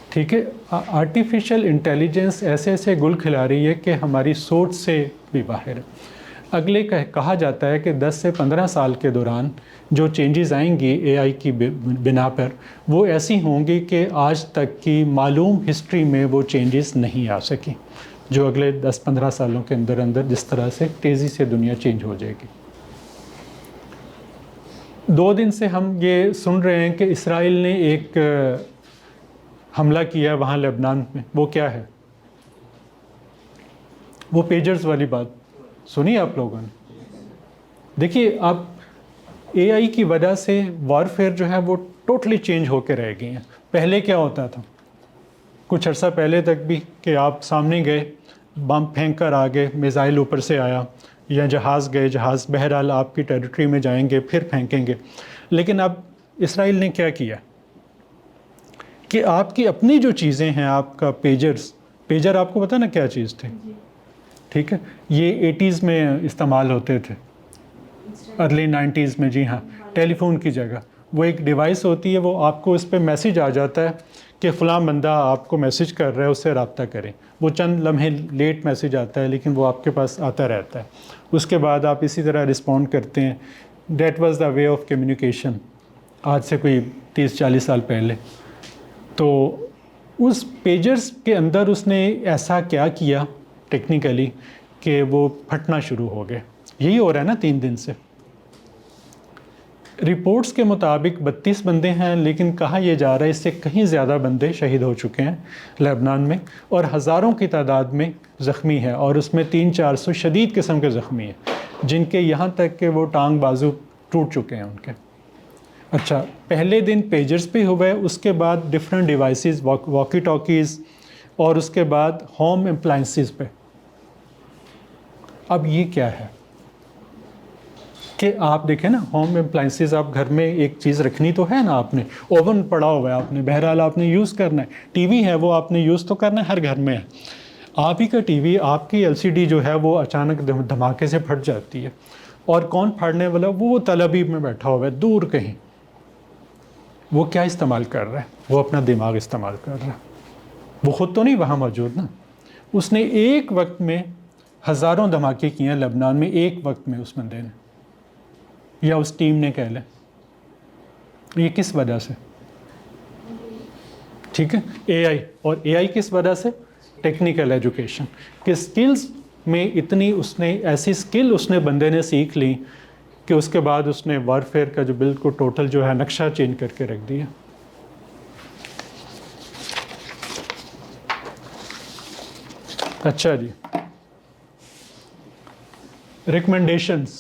ٹھیک ہے. آرٹیفیشل انٹیلیجنس ایسے ایسے گل کھلا رہی ہے کہ ہماری سوچ سے بھی باہر ہے. اگلے کہا جاتا ہے کہ 10 سے 15 سال کے دوران جو چینجز آئیں گی AI کی بنا پر, وہ ایسی ہوں گی کہ آج تک کی معلوم ہسٹری میں وہ چینجز نہیں آ سکی, جو اگلے 10-15 سالوں کے اندر اندر جس طرح سے تیزی سے دنیا چینج ہو جائے گی. 2 دن سے ہم یہ سن رہے ہیں کہ اسرائیل نے ایک حملہ کیا وہاں لبنان میں. وہ کیا ہے؟ وہ پیجرز والی بات سنی آپ لوگوں نے؟ دیکھیے اب AI کی وجہ سے وارفیئر جو ہے وہ ٹوٹلی چینج ہو کے رہ گئی ہیں. پہلے کیا ہوتا تھا کچھ عرصہ پہلے تک بھی کہ آپ سامنے گئے, بم پھینک کر آ گئے, میزائل اوپر سے آیا, یا جہاز گئے, جہاز بہرحال آپ کی ٹیریٹری میں جائیں گے پھر پھینکیں گے. لیکن اب اسرائیل نے کیا کیا کہ آپ کی اپنی جو چیزیں ہیں, آپ کا پیجر آپ کو پتہ نا کیا چیز تھی, ٹھیک ہے, یہ 80s میں استعمال ہوتے تھے, ارلی 90s میں, جی ہاں, ٹیلی فون کی جگہ. وہ ایک ڈیوائس ہوتی ہے, وہ آپ کو اس پہ میسیج آ جاتا ہے کہ فلاں بندہ آپ کو میسیج کر رہا ہے, اس سے رابطہ کریں. وہ چند لمحے لیٹ میسیج آتا ہے لیکن وہ آپ کے پاس آتا رہتا ہے. اس کے بعد آپ اسی طرح رسپونڈ کرتے ہیں. That was the way of communication, آج سے کوئی 30-40 سال پہلے. تو اس پیجرز کے اندر اس نے ایسا کیا کیا ٹیکنیکلی کہ وہ پھٹنا شروع ہو گئے. یہی ہو رہا ہے نا 3 دن سے. رپورٹس کے مطابق 32 بندے ہیں، لیکن کہا یہ جا رہا ہے اس سے کہیں زیادہ بندے شہید ہو چکے ہیں لبنان میں، اور ہزاروں کی تعداد میں زخمی ہے، اور اس میں 300-400 شدید قسم کے زخمی ہیں جن کے یہاں تک کہ وہ ٹانگ بازو ٹوٹ چکے ہیں ان کے۔ اچھا، پہلے دن پیجرز پہ ہوئے، اس کے بعد ڈفرینٹ ڈیوائسز، واکی ٹاکیز، اور اس کے بعد ہوم اپلائنسز پہ۔ اب یہ کیا ہے کہ آپ دیکھیں نا، ہوم اپلائنسز، آپ گھر میں ایک چیز رکھنی تو ہے نا، آپ نے اوون پڑا ہوا ہے، آپ نے بہرحال آپ نے یوز کرنا ہے، ٹی وی ہے وہ آپ نے یوز تو کرنا ہے، ہر گھر میں ہے۔ آپ ہی کا ٹی وی، آپ کی LCD جو ہے وہ اچانک دھماکے سے پھٹ جاتی ہے، اور کون پھاڑنے والا؟ وہ طلبی میں بیٹھا ہوا ہے دور کہیں۔ وہ کیا استعمال کر رہا ہے؟ وہ اپنا دماغ استعمال کر رہا ہے، وہ خود تو نہیں وہاں موجود نا۔ اس نے ایک وقت میں ہزاروں دھماکے کیے ہیں لبنان میں، ایک وقت میں اس بندے نے، یا اس ٹیم نے کہہ لیں۔ یہ کس وجہ سے؟ ٹھیک ہے، AI، اور AI کس وجہ سے؟ ٹیکنیکل ایجوکیشن کہ سکلز میں اتنی اس نے ایسی سکل اس نے بندے نے سیکھ لی کہ اس کے بعد اس نے وارفیئر کا جو بالکل ٹوٹل جو ہے نقشہ چینج کر کے رکھ دیا۔ اچھا جی، ریکمنڈیشنز۔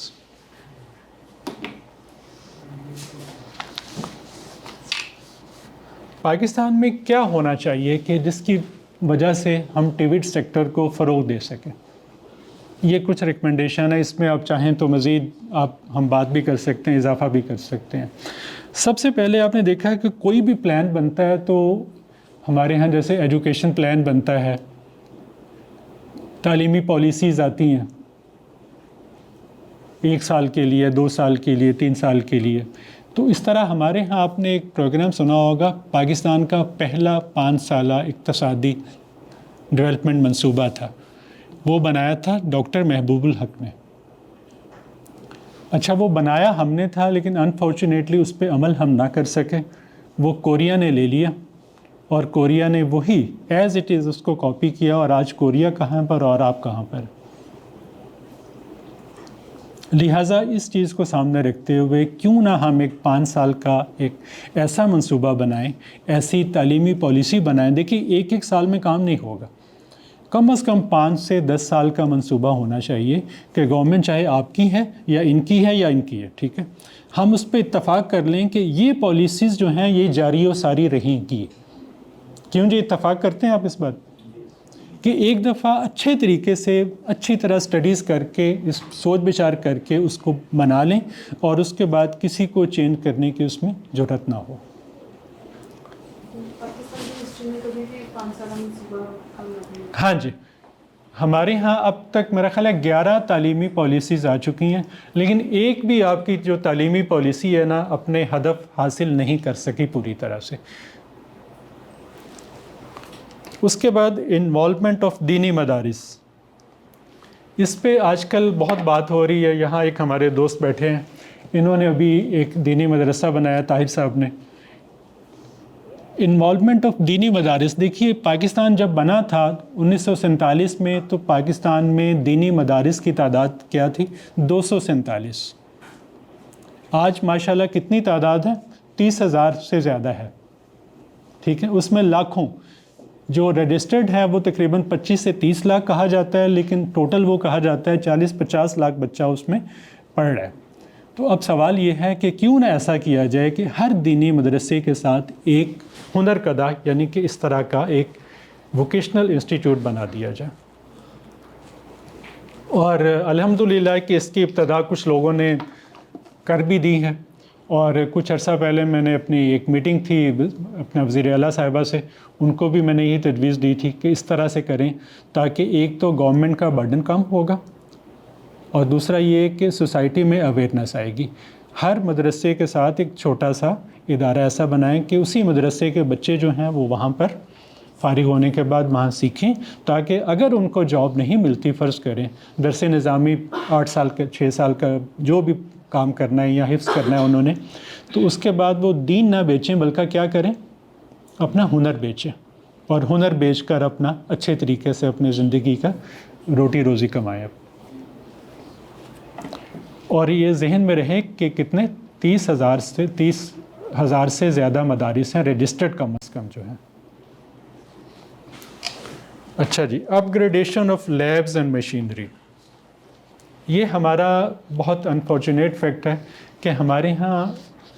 پاکستان میں کیا ہونا چاہیے کہ جس کی وجہ سے ہم ٹیوٹ سیکٹر کو فروغ دے سکیں؟ یہ کچھ ریکمنڈیشن ہے، اس میں آپ چاہیں تو مزید ہم بات بھی کر سکتے ہیں، اضافہ بھی کر سکتے ہیں۔ سب سے پہلے آپ نے دیکھا ہے کہ کوئی بھی پلان بنتا ہے تو ہمارے ہاں جیسے ایجوکیشن پلان بنتا ہے، تعلیمی پالیسیز آتی ہیں 1 سال کے لیے، 2 سال کے لیے، 3 سال کے لیے۔ تو اس طرح ہمارے ہاں آپ نے ایک پروگرام سنا ہوگا، پاکستان کا پہلا 5 سالہ اقتصادی ڈیولپمنٹ منصوبہ تھا، وہ بنایا تھا ڈاکٹر محبوب الحق نے۔ اچھا، وہ بنایا ہم نے تھا، لیکن انفارچونیٹلی اس پہ عمل ہم نہ کر سکے، وہ کوریا نے لے لیا، اور کوریا نے وہی ایز اٹ از اس کو کاپی کیا، اور آج کوریا کہاں پر اور آپ کہاں پر؟ لہٰذا اس چیز کو سامنے رکھتے ہوئے کیوں نہ ہم ایک 5 سال کا ایک ایسا منصوبہ بنائیں، ایسی تعلیمی پالیسی بنائیں۔ دیکھیے، ایک سال میں کام نہیں ہوگا، کم از کم 5 سے 10 سال کا منصوبہ ہونا چاہیے کہ گورنمنٹ چاہے آپ کی ہے یا ان کی ہے یا ان کی ہے، ٹھیک ہے، ہم اس پہ اتفاق کر لیں کہ یہ پالیسیز جو ہیں یہ جاری و ساری رہیں گی۔ کیوں جی اتفاق کرتے ہیں آپ اس بات کہ ایک دفعہ اچھے طریقے سے اچھی طرح سٹڈیز کر کے، اس سوچ بچار کر کے اس کو بنا لیں، اور اس کے بعد کسی کو چینج کرنے کی اس میں ضرورت نہ ہو۔ ہاں جی، ہمارے ہاں اب تک میرا خیال ہے 11 تعلیمی پالیسیز آ چکی ہیں، لیکن ایک بھی آپ کی جو تعلیمی پالیسی ہے نا اپنے ہدف حاصل نہیں کر سکی پوری طرح سے۔ اس کے بعد انوالومنٹ آف دینی مدارس، اس پہ آج کل بہت بات ہو رہی ہے۔ یہاں ایک ہمارے دوست بیٹھے ہیں، انہوں نے ابھی ایک دینی مدرسہ بنایا، طاہر صاحب نے۔ انوالومنٹ آف دینی مدارس، دیکھیے پاکستان جب بنا تھا 1947 میں، تو پاکستان میں دینی مدارس کی تعداد کیا تھی؟ 247۔ آج ماشاءاللہ کتنی تعداد ہے؟ 30,000 سے زیادہ ہے، ٹھیک ہے۔ اس میں لاکھوں جو رجسٹرڈ ہے وہ تقریباً 25 سے 30 لاکھ کہا جاتا ہے، لیکن ٹوٹل وہ کہا جاتا ہے 40-50 لاکھ بچہ اس میں پڑھ رہا ہے۔ تو اب سوال یہ ہے کہ کیوں نہ ایسا کیا جائے کہ ہر دینی مدرسے کے ساتھ ایک ہنر قدہ، یعنی کہ اس طرح کا ایک ووکیشنل انسٹیٹیوٹ بنا دیا جائے۔ اور الحمدللہ کہ اس کی ابتدا کچھ لوگوں نے کر بھی دی ہے، اور کچھ عرصہ پہلے میں نے اپنی ایک میٹنگ تھی اپنے وزیر اعلیٰ صاحبہ سے، ان کو بھی میں نے یہی تجویز دی تھی کہ اس طرح سے کریں تاکہ ایک تو گورنمنٹ کا برڈن کم ہوگا، اور دوسرا یہ کہ سوسائٹی میں اویئرنیس آئے گی۔ ہر مدرسے کے ساتھ ایک چھوٹا سا ادارہ ایسا بنائیں کہ اسی مدرسے کے بچے جو ہیں وہ وہاں پر فارغ ہونے کے بعد وہاں سیکھیں، تاکہ اگر ان کو جاب نہیں ملتی، فرض کریں درس نظامی 8 سال کا 6 سال کا جو بھی کام کرنا ہے یا حفظ کرنا ہے انہوں نے، تو اس کے بعد وہ دین نہ بیچیں بلکہ کیا کریں، اپنا ہنر بیچیں، اور ہنر بیچ کر اپنا اچھے طریقے سے اپنی زندگی کا روٹی روزی کمائیں۔ اور یہ ذہن میں رہے کہ کتنے 30,000 سے زیادہ مدارس ہیں رجسٹرڈ کم از کم جو ہیں. اچھا جی، upgradation of labs and machinery. یہ ہمارا بہت انفارچونیٹ فیکٹ ہے کہ ہمارے ہاں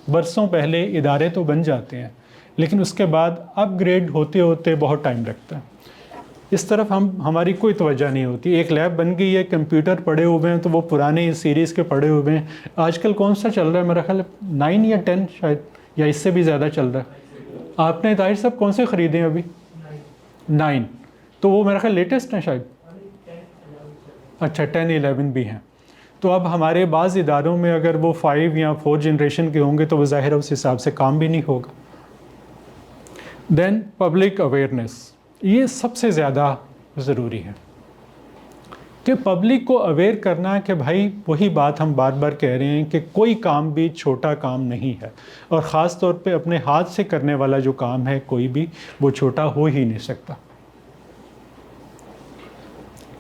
برسوں پہلے ادارے تو بن جاتے ہیں لیکن اس کے بعد اپ گریڈ ہوتے ہوتے بہت ٹائم لگتا ہے. اس طرف ہماری کوئی توجہ نہیں ہوتی. ایک لیب بن گئی ہے، کمپیوٹر پڑے ہوئے ہیں تو وہ پرانے سیریز کے پڑے ہوئے ہیں. آج کل کون سا چل رہا ہے؟ میرا خیال 9 یا 10 شاید، یا اس سے بھی زیادہ چل رہا ہے. آپ نے طاہر صاحب کون سے خریدے ہیں ابھی؟ 9. تو وہ میرا خیال لیٹسٹ ہیں شاید. اچھا 10 11 بھی ہیں. تو اب ہمارے بعض اداروں میں اگر وہ 5 یا 4 جنریشن کے ہوں گے تو وہ ظاہر ہے اس حساب سے کام بھی نہیں ہوگا. دین پبلک اویئرنیس، یہ سب سے زیادہ ضروری ہے کہ پبلک کو اویئر کرنا کہ بھائی وہی بات ہم بار بار کہہ رہے ہیں کہ کوئی کام بھی چھوٹا کام نہیں ہے، اور خاص طور پہ اپنے ہاتھ سے کرنے والا جو کام ہے کوئی بھی وہ چھوٹا ہو ہی نہیں سکتا.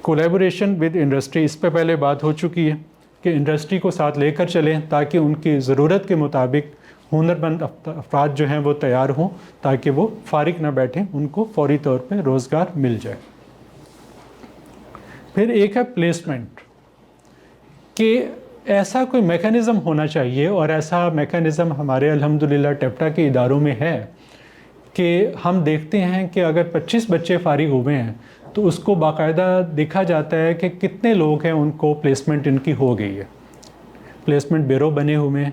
کولیبوریشن ود انڈسٹری، اس پہ پہلے بات ہو چکی ہے کہ انڈسٹری کو ساتھ لے کر چلیں تاکہ ان کی ضرورت کے مطابق ہنرمند افراد جو ہیں وہ تیار ہوں تاکہ وہ فارغ نہ بیٹھیں، ان کو فوری طور پہ روزگار مل جائے. پھر ایک ہے پلیسمنٹ، کہ ایسا کوئی میکانزم ہونا چاہیے، اور ایسا میکانزم ہمارے الحمدللہ ٹیپٹا کے اداروں میں ہے کہ ہم دیکھتے ہیں کہ اگر 25 بچے فارغ ہوئے ہیں تو اس کو باقاعدہ دیکھا جاتا ہے کہ کتنے لوگ ہیں ان کو پلیسمنٹ ان کی ہو گئی ہے. پلیسمنٹ بیورو بنے ہوئے ہیں،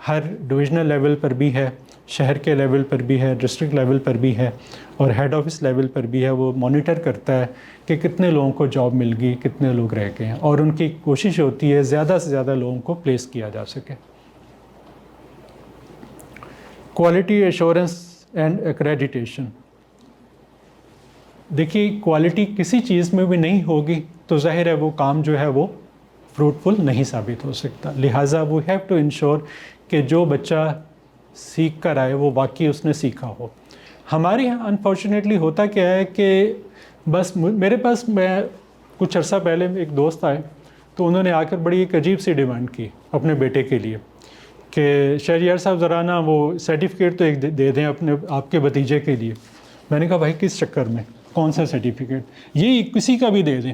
ہر ڈویژنل لیول پر بھی ہے، شہر کے لیول پر بھی ہے، ڈسٹرکٹ لیول پر بھی ہے، اور ہیڈ آفس لیول پر بھی ہے. وہ مانیٹر کرتا ہے کہ کتنے لوگوں کو جاب مل گئی، کتنے لوگ رہ گئے ہیں، اور ان کی کوشش ہوتی ہے زیادہ سے زیادہ لوگوں کو پلیس کیا جا سکے. کوالٹی ایشورنس اینڈ ایکریڈیٹیشن، دیکھیے کوالٹی کسی چیز میں بھی نہیں ہوگی تو ظاہر ہے وہ کام جو ہے وہ فروٹفل نہیں ثابت ہو سکتا. لہٰذا وی ہیو ٹو انشور کہ جو بچہ سیکھ کر آئے وہ واقعی اس نے سیکھا ہو. ہمارے یہاں انفارچونیٹلی ہوتا کیا ہے کہ بس میرے پاس، میں کچھ عرصہ پہلے ایک دوست آئے تو انہوں نے آ کر بڑی ایک عجیب سی ڈیمانڈ کی اپنے بیٹے کے لیے کہ شہریار صاحب ذرا نا وہ سرٹیفکیٹ تو ایک دے دیں اپنے آپ کے بھتیجے کے لیے. میں نے کہا بھائی کس چکر میں، کون سا سرٹیفکیٹ؟ یہ کسی کا بھی دے دیں،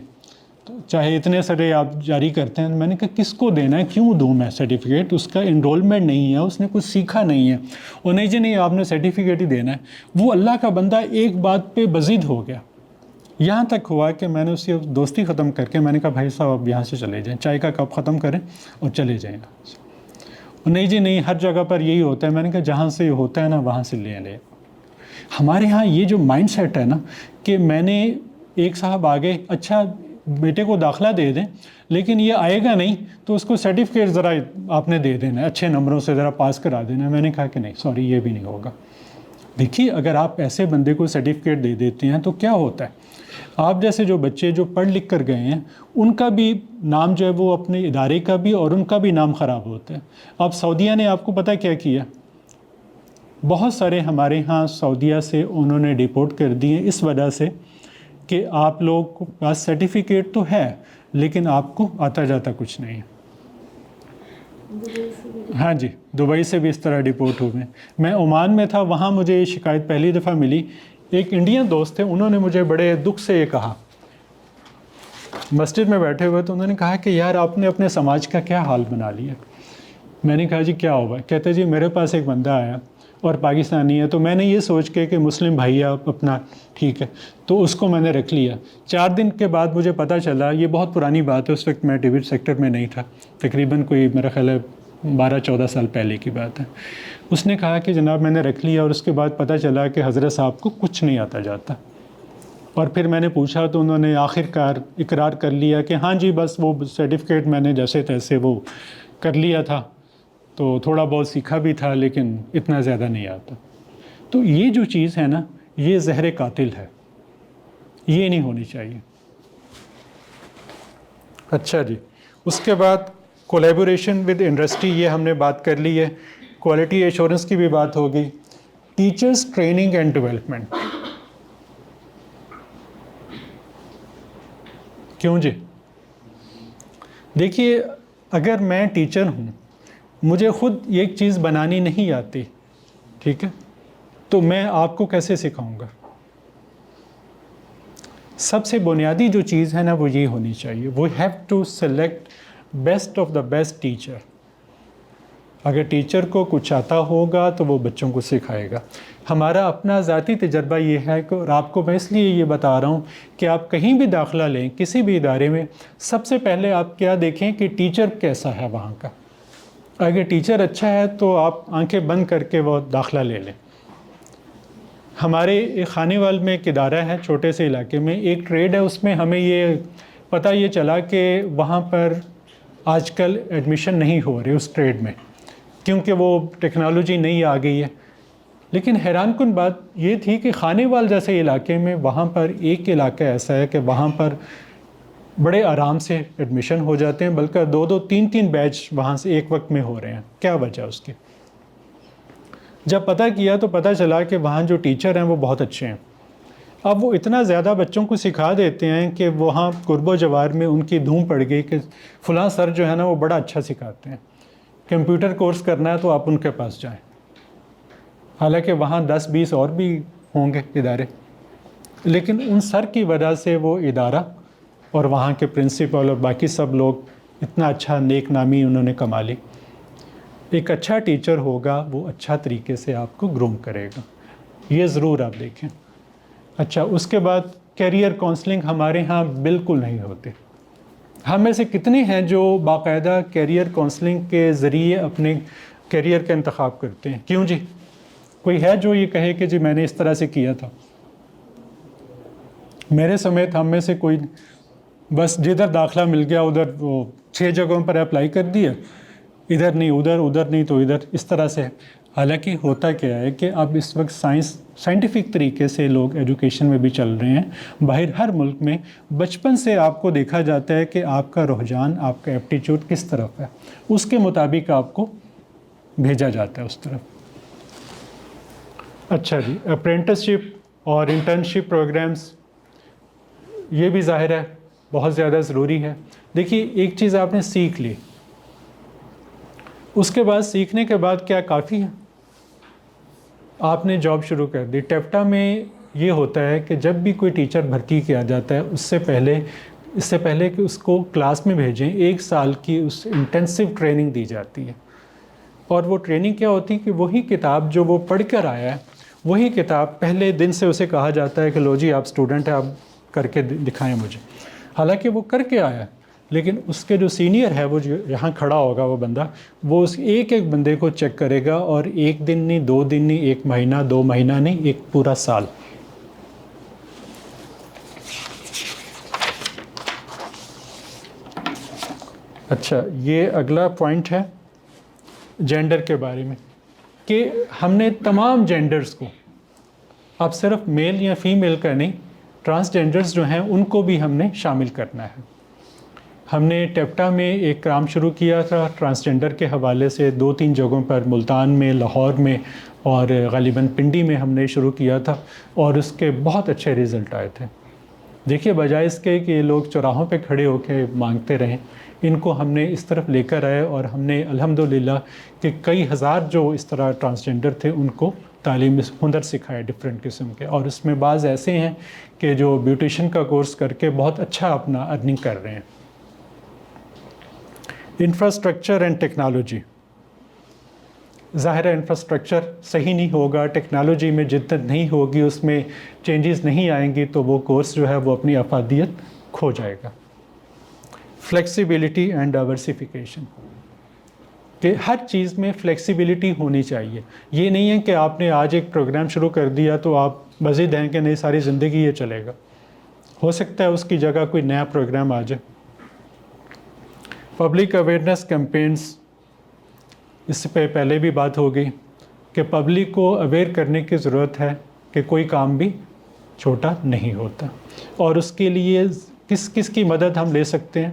چاہے اتنے سارے آپ جاری کرتے ہیں. میں نے کہا کس کو دینا ہے، کیوں دوں میں سرٹیفکیٹ؟ اس کا انرولمنٹ نہیں ہے، اس نے کچھ سیکھا نہیں ہے. اور نہیں جی نہیں، آپ نے سرٹیفکیٹ ہی دینا ہے. وہ اللہ کا بندہ ایک بات پہ بضد ہو گیا. یہاں تک ہوا کہ میں نے اس کی دوستی ختم کر کے میں نے کہا بھائی صاحب آپ یہاں سے چلے جائیں، چائے کا کپ ختم کریں اور چلے جائیں. نہیں جی نہیں، ہر جگہ پر یہی ہوتا ہے. میں نے کہا جہاں سے ہوتا ہے نا وہاں سے لے. ہمارے ہاں یہ جو مائنڈ سیٹ ہے نا کہ میں نے ایک صاحب آگے اچھا بیٹے کو داخلہ دے دیں لیکن یہ آئے گا نہیں تو اس کو سرٹیفکیٹ ذرا آپ نے دے دینا ہے، اچھے نمبروں سے ذرا پاس کرا دینا ہے. میں نے کہا کہ نہیں سوری، یہ بھی نہیں ہوگا. دیکھیے اگر آپ ایسے بندے کو سرٹیفکیٹ دے دیتے ہیں تو کیا ہوتا ہے، آپ جیسے جو بچے جو پڑھ لکھ کر گئے ہیں ان کا بھی نام جو ہے وہ اپنے ادارے کا بھی اور ان کا بھی نام خراب ہوتا ہے. اب سعودیہ نے آپ کو پتہ کیا کیا، بہت سارے ہمارے ہاں سعودیہ سے انہوں نے ڈیپورٹ کر دیے اس وجہ سے کہ آپ لوگ کو پاس سرٹیفکیٹ تو ہے لیکن آپ کو آتا جاتا کچھ نہیں ہے. ہاں جی، دبئی سے بھی اس طرح ڈیپورٹ ہوئے. میں عمان میں تھا، وہاں مجھے یہ شکایت پہلی دفعہ ملی. ایک انڈین دوست تھے، انہوں نے مجھے بڑے دکھ سے یہ کہا، مسجد میں بیٹھے ہوئے تو انہوں نے کہا کہ یار آپ نے اپنے سماج کا کیا حال بنا لیا. میں نے کہا جی کیا ہوا؟ کہتے جی میرے پاس ایک بندہ آیا اور پاکستانی ہے، تو میں نے یہ سوچ کے کہ مسلم بھائی آپ اپنا ٹھیک ہے تو اس کو میں نے رکھ لیا. 4 دن کے بعد مجھے پتہ چلا، یہ بہت پرانی بات ہے، اس وقت میں ٹی وی سیکٹر میں نہیں تھا، تقریباً کوئی میرا خیال ہے 12-14 سال پہلے کی بات ہے. اس نے کہا کہ جناب میں نے رکھ لیا اور اس کے بعد پتہ چلا کہ حضرت صاحب کو کچھ نہیں آتا جاتا. اور پھر میں نے پوچھا تو انہوں نے آخر کار اقرار کر لیا کہ ہاں جی بس وہ سرٹیفکیٹ میں نے جیسے تیسے وہ کر لیا تھا، تو تھوڑا بہت سیکھا بھی تھا لیکن اتنا زیادہ نہیں آتا. تو یہ جو چیز ہے نا یہ زہر قاتل ہے، یہ نہیں ہونی چاہیے. اچھا جی، اس کے بعد کولیبوریشن ود انڈسٹری، یہ ہم نے بات کر لی ہے. کوالٹی ایشورنس کی بھی بات ہو گئی. ٹیچرز ٹریننگ اینڈ ڈیولپمنٹ، کیوں جی؟ دیکھیے اگر میں ٹیچر ہوں مجھے خود ایک چیز بنانی نہیں آتی، ٹھیک ہے، تو میں آپ کو کیسے سکھاؤں گا؟ سب سے بنیادی جو چیز ہے نا وہ یہ ہونی چاہیے، we have to select best of the best teacher. اگر ٹیچر کو کچھ آتا ہوگا تو وہ بچوں کو سکھائے گا. ہمارا اپنا ذاتی تجربہ یہ ہے کہ، اور آپ کو میں اس لیے یہ بتا رہا ہوں کہ آپ کہیں بھی داخلہ لیں کسی بھی ادارے میں، سب سے پہلے آپ کیا دیکھیں کہ ٹیچر کیسا ہے وہاں کا. اگر ٹیچر اچھا ہے تو آپ آنکھیں بند کر کے وہ داخلہ لے لیں. ہمارے ایک خانیوال میں ایک ادارہ ہے چھوٹے سے علاقے میں، ایک ٹریڈ ہے، اس میں ہمیں یہ پتہ یہ چلا کہ وہاں پر آج کل ایڈمیشن نہیں ہو رہی اس ٹریڈ میں، کیونکہ وہ ٹیکنالوجی نئی آ گئی ہے. لیکن حیران کن بات یہ تھی کہ خانیوال جیسے علاقے میں وہاں پر ایک علاقہ ایسا ہے کہ وہاں پر بڑے آرام سے ایڈمیشن ہو جاتے ہیں، بلکہ 2 3 بیچ وہاں سے ایک وقت میں ہو رہے ہیں. کیا وجہ اس کی؟ جب پتہ کیا تو پتہ چلا کہ وہاں جو ٹیچر ہیں وہ بہت اچھے ہیں. اب وہ اتنا زیادہ بچوں کو سکھا دیتے ہیں کہ وہاں قرب و جوار میں ان کی دھوم پڑ گئی کہ فلاں سر جو ہے نا وہ بڑا اچھا سکھاتے ہیں، کمپیوٹر کورس کرنا ہے تو آپ ان کے پاس جائیں. حالانکہ وہاں 10 20 اور بھی ہوں گے ادارے، لیکن ان سر کی وجہ سے وہ ادارہ اور وہاں کے پرنسپل اور باقی سب لوگ اتنا اچھا نیک نامی انہوں نے کما لی. ایک اچھا ٹیچر ہوگا وہ اچھا طریقے سے آپ کو گروم کرے گا، یہ ضرور آپ دیکھیں. اچھا، اس کے بعد کیریئر کونسلنگ ہمارے ہاں بالکل نہیں ہوتے. ہم میں سے کتنے ہیں جو باقاعدہ کیریئر کونسلنگ کے ذریعے اپنے کیریئر کا انتخاب کرتے ہیں؟ کیوں جی؟ کوئی ہے جو یہ کہے کہ جی میں نے اس طرح سے کیا تھا؟ میرے سمیت ہم میں سے کوئی بس جدھر داخلہ مل گیا ادھر وہ 6 جگہوں پر اپلائی کر دیا، ادھر نہیں ادھر، ادھر نہیں تو ادھر، اس طرح سے. حالانکہ ہوتا کیا ہے کہ اب اس وقت سائنٹیفک طریقے سے لوگ ایجوکیشن میں بھی چل رہے ہیں. باہر ہر ملک میں بچپن سے آپ کو دیکھا جاتا ہے کہ آپ کا رجحان، آپ کا ایپٹیچیوڈ کس طرف ہے، اس کے مطابق آپ کو بھیجا جاتا ہے اس طرف. اچھا جی، اپرینٹسشپ اور انٹرنشپ پروگرامز، یہ بھی ظاہر ہے بہت زیادہ ضروری ہے. دیکھیے ایک چیز آپ نے سیکھ لی، اس کے بعد سیکھنے کے بعد کیا کافی ہے؟ آپ نے جاب شروع کر دی. ٹیفٹا میں یہ ہوتا ہے کہ جب بھی کوئی ٹیچر بھرتی کیا جاتا ہے اس سے پہلے کہ اس کو کلاس میں بھیجیں 1 سال کی اس انٹینسو ٹریننگ دی جاتی ہے. اور وہ ٹریننگ کیا ہوتی ہے کہ وہی کتاب جو وہ پڑھ کر آیا ہے، وہی کتاب پہلے دن سے اسے کہا جاتا ہے کہ لو جی آپ اسٹوڈنٹ ہیں، آپ کر کے دکھائیں مجھے. حالانکہ وہ کر کے آیا، لیکن اس کے جو سینئر ہے وہ جو یہاں کھڑا ہوگا وہ بندہ، وہ اس ایک بندے کو چیک کرے گا، اور 1 دن نہیں، 2 دن نہیں، 1 مہینہ، 2 مہینہ نہیں، 1 پورا سال. اچھا، یہ اگلا پوائنٹ ہے جینڈر کے بارے میں، کہ ہم نے تمام جینڈرز کو، اب صرف میل یا فیمیل کا نہیں، ٹرانسجینڈرز جو ہیں ان کو بھی ہم نے شامل کرنا ہے. ہم نے ٹیفٹا میں ایک کام شروع کیا تھا ٹرانسجینڈر کے حوالے سے 2 3 جگہوں پر، ملتان میں، لاہور میں اور غالباً پنڈی میں ہم نے شروع کیا تھا، اور اس کے بہت اچھے رزلٹ آئے تھے. دیکھیے بجائے اس کے کہ یہ لوگ چوراہوں پہ کھڑے ہو کے مانگتے رہیں، ان کو ہم نے اس طرف لے کر آئے، اور ہم نے الحمدللہ کہ کئی ہزار جو اس طرح ٹرانسجینڈر تھے ان کو تعلیم ہنر سکھائے ڈفرینٹ قسم کے. اور اس میں بعض ایسے ہیں کہ جو بیوٹیشن کا کورس کر کے بہت اچھا اپنا ارننگ کر رہے ہیں. انفراسٹرکچر اینڈ ٹیکنالوجی، ظاہر ہے انفراسٹرکچر صحیح نہیں ہوگا، ٹیکنالوجی میں جدت نہیں ہوگی، اس میں چینجز نہیں آئیں گی، تو وہ کورس جو ہے وہ اپنی افادیت کھو جائے گا. فلیکسیبلٹی اینڈ ڈائورسیفیکیشن، کہ ہر چیز میں فلیکسیبلٹی ہونی چاہیے. یہ نہیں ہے کہ آپ نے آج ایک پروگرام شروع کر دیا تو آپ مزید ہیں کہ نہیں ساری زندگی یہ چلے گا. ہو سکتا ہے اس کی جگہ کوئی نیا پروگرام آ جائے. پبلک اویئرنیس کیمپینز، اس سے پہلے بھی بات ہو گئی کہ پبلک کو اویئر کرنے کی ضرورت ہے کہ کوئی کام بھی چھوٹا نہیں ہوتا، اور اس کے لیے کس کی مدد ہم لے سکتے ہیں.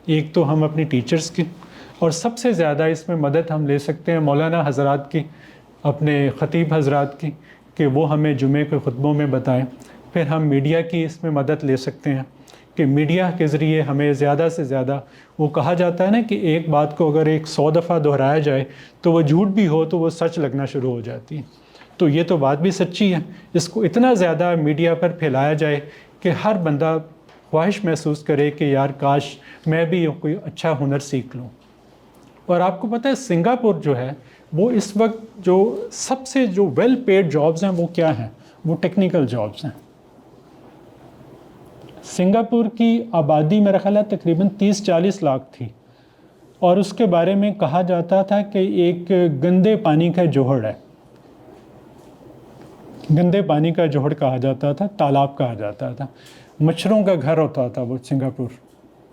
ایک تو ہم اپنی ٹیچرز کی، اور سب سے زیادہ اس میں مدد ہم لے سکتے ہیں مولانا حضرات کی، اپنے خطیب حضرات کی، کہ وہ ہمیں جمعے کے خطبوں میں بتائیں پھر ہم میڈیا کی اس میں مدد لے سکتے ہیں کہ میڈیا کے ذریعے ہمیں زیادہ سے زیادہ، وہ کہا جاتا ہے نا کہ ایک بات کو اگر 100 دفعہ دہرایا جائے تو وہ جھوٹ بھی ہو تو وہ سچ لگنا شروع ہو جاتی ہے. تو یہ تو بات بھی سچی ہے. اس کو اتنا زیادہ میڈیا پر پھیلایا جائے کہ ہر بندہ خواہش محسوس کرے کہ یار کاش میں بھی کوئی اچھا ہنر سیکھ لوں. اور آپ کو پتہ ہے سنگاپور جو ہے وہ اس وقت جو سب سے جو ویل پیڈ جابز ہیں وہ کیا ہیں؟ وہ ٹیکنیکل جابز ہیں. سنگاپور کی آبادی میرا خیال ہے تقریباً 30-40 لاکھ تھی، اور اس کے بارے میں کہا جاتا تھا کہ ایک گندے پانی کا جوہر ہے. گندے پانی کا جوہر کہا جاتا تھا، تالاب کہا جاتا تھا، مچھروں کا گھر ہوتا تھا وہ سنگاپور.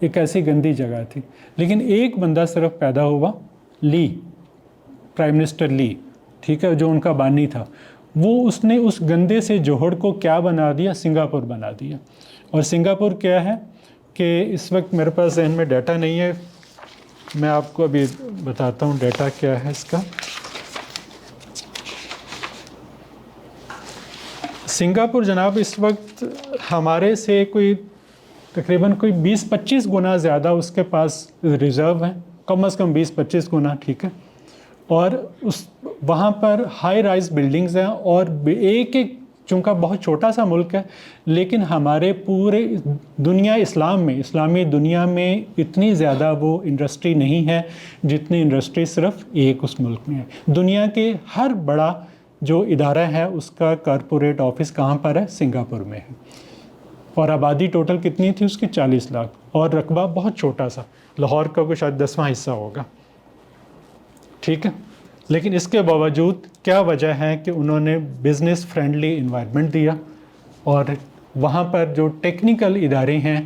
ایک ایسی گندی جگہ تھی. لیکن ایک بندہ صرف پیدا ہوا، لی، پرائم منسٹر لی، ٹھیک ہے، جو ان کا بانی تھا. اس نے اس گندے سے جوہر کو کیا بنا دیا؟ سنگاپور بنا دیا. اور سنگاپور کیا ہے کہ اس وقت میرے پاس ذہن میں ڈیٹا نہیں ہے، میں آپ کو ابھی بتاتا ہوں ڈیٹا کیا ہے اس کا. سنگاپور جناب اس وقت ہمارے سے کوئی تقریباً کوئی 20-25 گنا زیادہ اس کے پاس ریزرو ہیں، کم از کم 20-25 گنا، ٹھیک ہے. اور وہاں پر ہائی رائز بلڈنگز ہیں، اور ایک چونکہ بہت چھوٹا سا ملک ہے لیکن ہمارے پورے اسلامی دنیا میں اتنی زیادہ وہ انڈسٹری نہیں ہے جتنی انڈسٹری صرف ایک اس ملک میں ہے. دنیا کے ہر بڑا جو ادارہ ہے اس کا کارپوریٹ آفس کہاں پر ہے؟ سنگاپور میں ہے. اور آبادی ٹوٹل کتنی تھی اس کی؟ 40 لاکھ، اور رقبہ بہت چھوٹا سا، لاہور کا کوئی شاید 10واں حصہ ہوگا، ٹھیک ہے. لیکن اس کے باوجود کیا وجہ ہے کہ انہوں نے بزنس فرینڈلی انوائرمنٹ دیا، اور وہاں پر جو ٹیکنیکل ادارے ہیں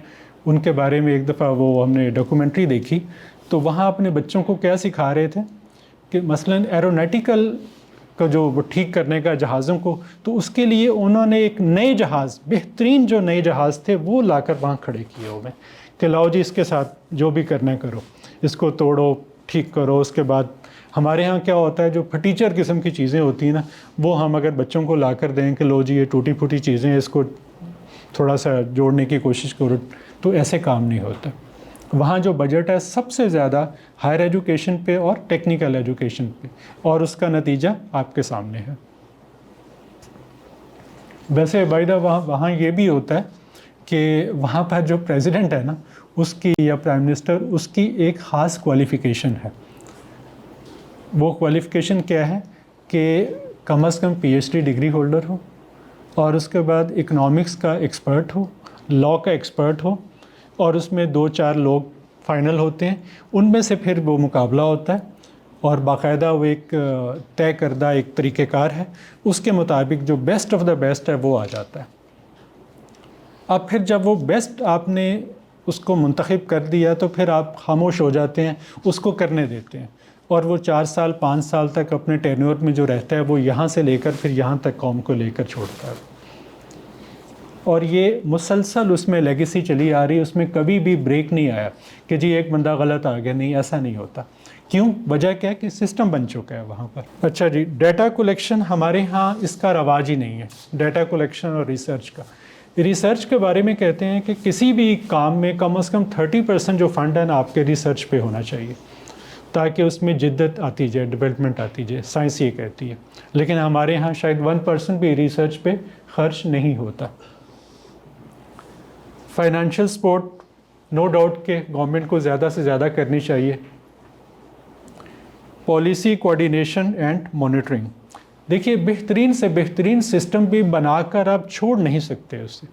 ان کے بارے میں ایک دفعہ وہ ہم نے ڈاکومنٹری دیکھی، تو وہاں اپنے بچوں کو کیا سکھا رہے تھے کہ مثلاً ایرونیٹیکل کا جو وہ ٹھیک کرنے کا جہازوں کو، تو اس کے لیے انہوں نے ایک نئے جہاز، بہترین جو نئے جہاز تھے وہ لا کر وہاں کھڑے کیے ہوئے کہ لاؤ جی اس کے ساتھ جو بھی کرنا کرو، اس کو توڑو، ٹھیک کرو. اس کے بعد ہمارے ہاں کیا ہوتا ہے، جو پھٹیچر قسم کی چیزیں ہوتی ہیں نا، وہ ہم اگر بچوں کو لا کر دیں کہ لو جی یہ ٹوٹی پھوٹی چیزیں اس کو تھوڑا سا جوڑنے کی کوشش کرو، تو ایسے کام نہیں ہوتا. وہاں جو بجٹ ہے سب سے زیادہ ہائر ایجوکیشن پہ اور ٹیکنیکل ایجوکیشن پہ، اور اس کا نتیجہ آپ کے سامنے ہے. ویسے بائی وہاں یہ بھی ہوتا ہے کہ وہاں پر جو پریزیڈنٹ ہے نا اس کی، یا پرائم منسٹر، اس کی ایک خاص کوالیفیکیشن ہے. وہ کوالیفیکیشن کیا ہے کہ کم از کم PhD ڈگری ہولڈر ہو، اور اس کے بعد اکنامکس کا ایکسپرٹ ہو، لاء کا ایکسپرٹ ہو، اور اس میں 2-4 لوگ فائنل ہوتے ہیں. ان میں سے پھر وہ مقابلہ ہوتا ہے، اور باقاعدہ وہ ایک طے کردہ ایک طریقہ کار ہے، اس کے مطابق جو بیسٹ آف دا بیسٹ ہے وہ آ جاتا ہے. اب پھر جب وہ بیسٹ آپ نے اس کو منتخب کر دیا تو پھر آپ خاموش ہو جاتے ہیں، اس کو کرنے دیتے ہیں، اور وہ 4 سال 5 سال تک اپنے ٹینیور میں جو رہتا ہے وہ یہاں سے لے کر پھر یہاں تک قوم کو لے کر چھوڑتا ہے. اور یہ مسلسل اس میں لیگیسی چلی آ رہی ہے، اس میں کبھی بھی بریک نہیں آیا کہ جی ایک بندہ غلط آ گیا. نہیں، ایسا نہیں ہوتا. کیوں؟ وجہ کیا ہے کہ سسٹم بن چکا ہے وہاں پر. اچھا جی، ڈیٹا کلیکشن ہمارے ہاں اس کا رواج ہی نہیں ہے، ڈیٹا کلیکشن اور ریسرچ کا. ریسرچ کے بارے میں کہتے ہیں کہ کسی بھی کام میں کم از کم 30% جو فنڈ ہے نا آپ کے ریسرچ پہ ہونا چاہیے، تاکہ اس میں جدت آتی جائے، ڈیولپمنٹ آتی جائے. سائنس یہ کہتی ہے. لیکن ہمارے ہاں شاید 1% بھی ریسرچ پہ خرچ نہیں ہوتا. فائنینشیل سپورٹ نو ڈاؤٹ کہ گورنمنٹ کو زیادہ سے زیادہ کرنی چاہیے. Policy coordination and monitoring. دیکھیے بہترین سے بہترین سسٹم بھی بنا کر آپ چھوڑ نہیں سکتے اسے.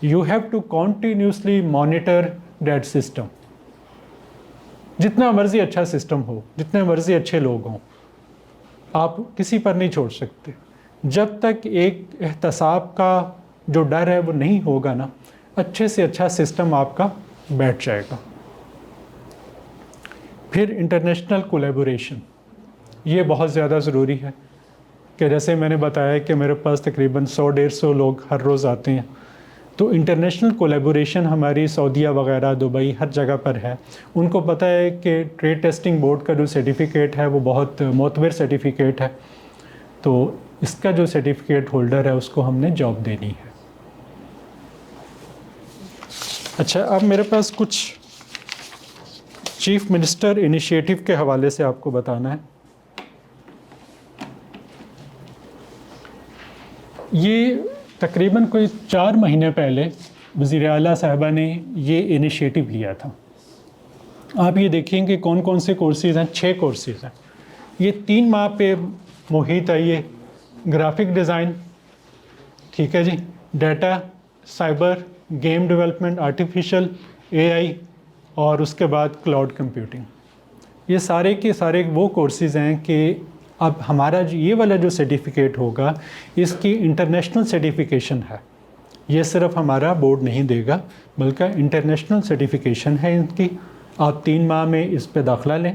You have to continuously monitor that system. جتنا مرضی اچھا سسٹم ہو، جتنے مرضی اچھے لوگ ہوں، آپ کسی پر نہیں چھوڑ سکتے. جب تک ایک احتساب کا جو ڈر ہے وہ نہیں ہوگا نا، اچھے سے اچھا سسٹم آپ کا بیٹھ جائے گا. پھر انٹرنیشنل کولیبوریشن، یہ بہت زیادہ ضروری ہے کہ جیسے میں نے بتایا کہ میرے پاس تقریباً 100-150 لوگ ہر روز آتے ہیں، تو انٹرنیشنل کولیبوریشن ہماری سعودیہ وغیرہ، دبئی، ہر جگہ پر ہے. ان کو پتہ ہے کہ ٹریڈ ٹیسٹنگ بورڈ کا جو سرٹیفکیٹ ہے وہ بہت معتبر سرٹیفکیٹ ہے، تو اس کا جو سرٹیفکیٹ ہولڈر ہے اس کو ہم نے جاب دینی ہے. اچھا، اب میرے پاس کچھ چیف منسٹر انیشیٹو کے حوالے سے آپ کو بتانا ہے. یہ تقریباً کوئی 4 مہینے پہلے وزیر اعلیٰ صاحبہ نے یہ انیشیٹو لیا تھا. آپ یہ دیکھیں کہ کون کون سے کورسز ہیں. 6 کورسز ہیں. یہ 3 ماہ پہ محیط ہے. یہ گرافک ڈیزائن، ٹھیک ہے جی، data, cyber, game development, artificial AI، اور اس کے بعد کلاؤڈ کمپیوٹنگ. یہ سارے کے سارے وہ کورسز ہیں کہ اب ہمارا یہ والا جو سرٹیفکیٹ ہوگا اس کی انٹرنیشنل سرٹیفیکیشن ہے. یہ صرف ہمارا بورڈ نہیں دے گا بلکہ انٹرنیشنل سرٹیفیکیشن ہے ان کی. آپ 3 ماہ میں اس پہ داخلہ لیں،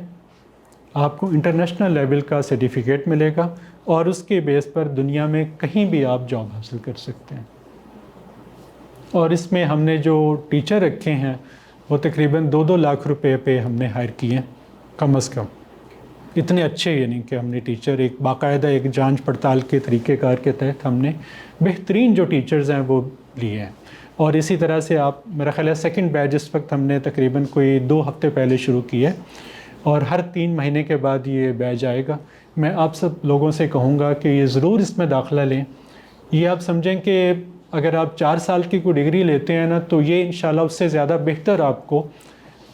آپ کو انٹرنیشنل لیول کا سرٹیفکیٹ ملے گا اور اس کے بیس پر دنیا میں کہیں بھی آپ جاب حاصل کر سکتے ہیں. اور اس میں ہم نے جو ٹیچر رکھے ہیں وہ تقریباً 2-2 لاکھ روپے پہ ہم نے ہائر کیے ہیں کم از کم. اتنے اچھے، یعنی کہ ہم نے ٹیچر ایک باقاعدہ ایک جانچ پڑتال کے طریقہ کار کے تحت ہم نے بہترین جو ٹیچرز ہیں وہ لیے ہیں. اور اسی طرح سے آپ، میرا خیال ہے 2nd بیچ اس وقت ہم نے تقریباً کوئی 2 ہفتے پہلے شروع کی ہے اور ہر 3 مہینے کے بعد یہ بیچ آئے گا. میں آپ سب لوگوں سے کہوں گا کہ یہ ضرور اس میں داخلہ لیں. یہ آپ سمجھیں کہ اگر آپ 4 سال کی کوئی ڈگری لیتے ہیں نا تو یہ انشاءاللہ اس سے زیادہ بہتر آپ کو.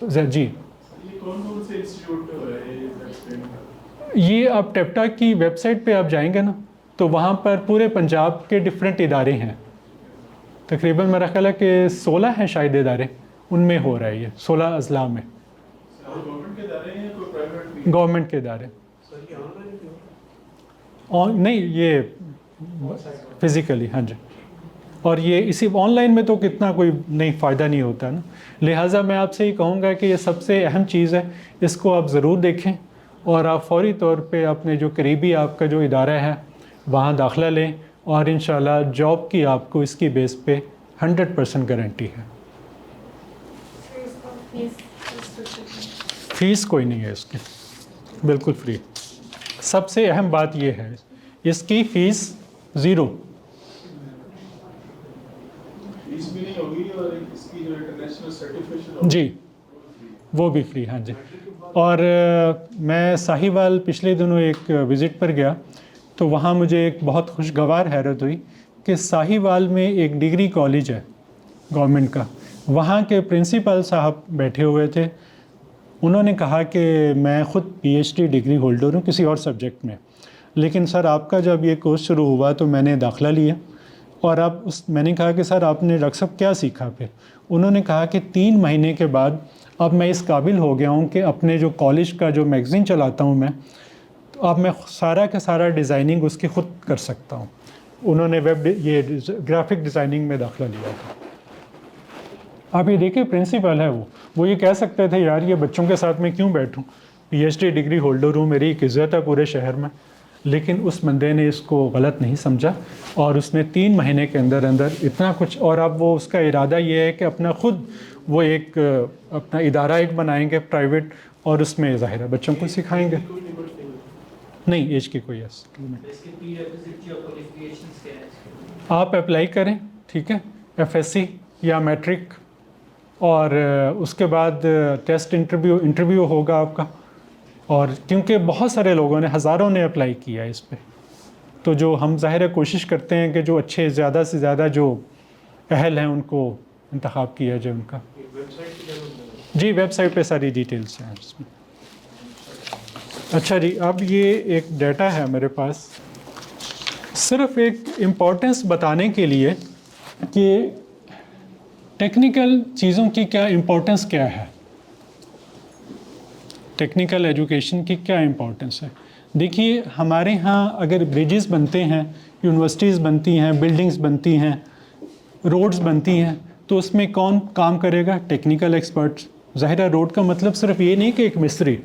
جی، یہ کون کون سے انسٹیٹیوٹ ہے؟ یہ آپ ٹیپٹا کی ویب سائٹ پہ آپ جائیں گے نا تو وہاں پر پورے پنجاب کے ڈفرینٹ ادارے ہیں. تقریباً میرا خیال ہے کہ 16 ہیں شاید ادارے، ان میں ہو رہا ہے یہ 16 اضلاع میں. گورنمنٹ کے ادارے ہیں یا کوئی پرائیویٹ؟ گورنمنٹ کے ادارے. نہیں، یہ فزیکلی، ہاں جی. اور یہ اسی آن لائن میں تو کتنا کوئی نہیں فائدہ نہیں ہوتا نا. لہٰذا میں آپ سے یہ کہوں گا کہ یہ سب سے اہم چیز ہے، اس کو آپ ضرور دیکھیں اور آپ فوری طور پہ اپنے جو قریبی آپ کا جو ادارہ ہے وہاں داخلہ لیں اور انشاءاللہ جاب کی آپ کو اس کی بیس پہ 100% گارنٹی ہے. فیس کوئی نہیں ہے اس کی، بالکل فری. سب سے اہم بات یہ ہے اس کی فیس 0. فیس بھی نہیں ہوگی اور اس کی جو انٹرنیشنل سرٹیفکیشن جی وہ بھی فری. ہاں جی. اور میں ساہیوال پچھلے دنوں ایک وزٹ پر گیا تو وہاں مجھے ایک بہت خوشگوار حیرت ہوئی کہ ساہیوال میں ایک ڈگری کالج ہے گورنمنٹ کا. وہاں کے پرنسپل صاحب بیٹھے ہوئے تھے. انہوں نے کہا کہ میں خود PhD ڈگری ہولڈر ہوں کسی اور سبجیکٹ میں، لیکن سر آپ کا جب یہ کورس شروع ہوا تو میں نے داخلہ لیا اور اب میں نے کہا کہ سر آپ نے ڈاکٹر صاحب کیا سیکھا پھر؟ انہوں نے کہا کہ 3 مہینے کے بعد اب میں اس قابل ہو گیا ہوں کہ اپنے جو کالج کا جو میگزین چلاتا ہوں میں، تو اب میں سارا کا سارا ڈیزائننگ اس کی خود کر سکتا ہوں. انہوں نے یہ گرافک ڈیزائننگ میں داخلہ لیا تھا. آپ یہ دیکھیں پرنسپل ہے وہ یہ کہہ سکتے تھے یار یہ بچوں کے ساتھ میں کیوں بیٹھوں، PhD ڈگری ہولڈر ہوں، میری ایک عزت ہے پورے شہر میں. لیکن اس بندے نے اس کو غلط نہیں سمجھا اور اس نے 3 مہینے کے اندر اتنا کچھ. اور اب وہ اس کا ارادہ یہ ہے کہ اپنا خود وہ ایک اپنا ادارہ ایک بنائیں گے پرائیویٹ اور اس میں ظاہر ہے بچوں کو سکھائیں گے. نہیں، ایج کی کوئی آپ اپلائی کریں، ٹھیک ہے، FSC یا میٹرک، اور اس کے بعد ٹیسٹ انٹرویو ہوگا آپ کا. اور کیونکہ بہت سارے لوگوں نے، ہزاروں نے اپلائی کیا ہے اس پہ، تو جو ہم ظاہر ہے کوشش کرتے ہیں کہ جو اچھے زیادہ سے زیادہ جو اہل ہیں ان کو انتخاب کیا جائے ان کا. جی ویب سائٹ پہ ساری ڈیٹیلس ہیں اس میں. اچھا جی، اب یہ ایک ڈیٹا ہے میرے پاس صرف ایک امپورٹنس بتانے کے لیے کہ ٹیکنیکل چیزوں کی کیا امپورٹنس کیا ہے، ٹیکنیکل ایجوکیشن کی کیا امپورٹنس ہے. دیکھیے ہمارے ہاں اگر بریجز بنتے ہیں، یونیورسٹیز بنتی ہیں، بلڈنگز بنتی ہیں، روڈز بنتی ہیں، تو اس میں کون کام کرے گا؟ Technical experts. ظاہر ہے روڈ کا مطلب صرف یہ نہیں کہ ایک مستری،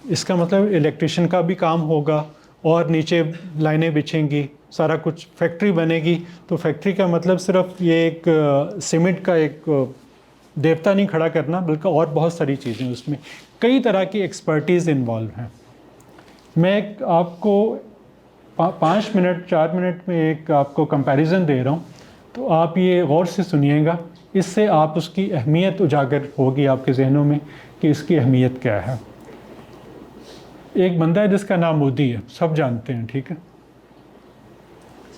اس کا مطلب الیکٹریشین کا بھی کام ہوگا اور نیچے لائنیں بچھیں گی، سارا کچھ فیکٹری بنے گی. تو فیکٹری کا مطلب صرف یہ ایک سیمنٹ کا ایک دیوتا نہیں کھڑا کرنا، بلکہ اور بہت ساری چیزیں، اس میں کئی طرح کی ایکسپرٹیز انوالو ہیں. میں آپ کو 5 منٹ 4 منٹ میں ایک آپ کو کمپیریزن دے رہا ہوں، تو آپ یہ غور سے سنیے گا. اس سے آپ اس کی اہمیت اجاگر ہوگی آپ کے ذہنوں میں کہ اس کی اہمیت کیا ہے. ایک بندہ ہے جس کا نام مودی ہے، سب جانتے ہیں، ٹھیک ہے.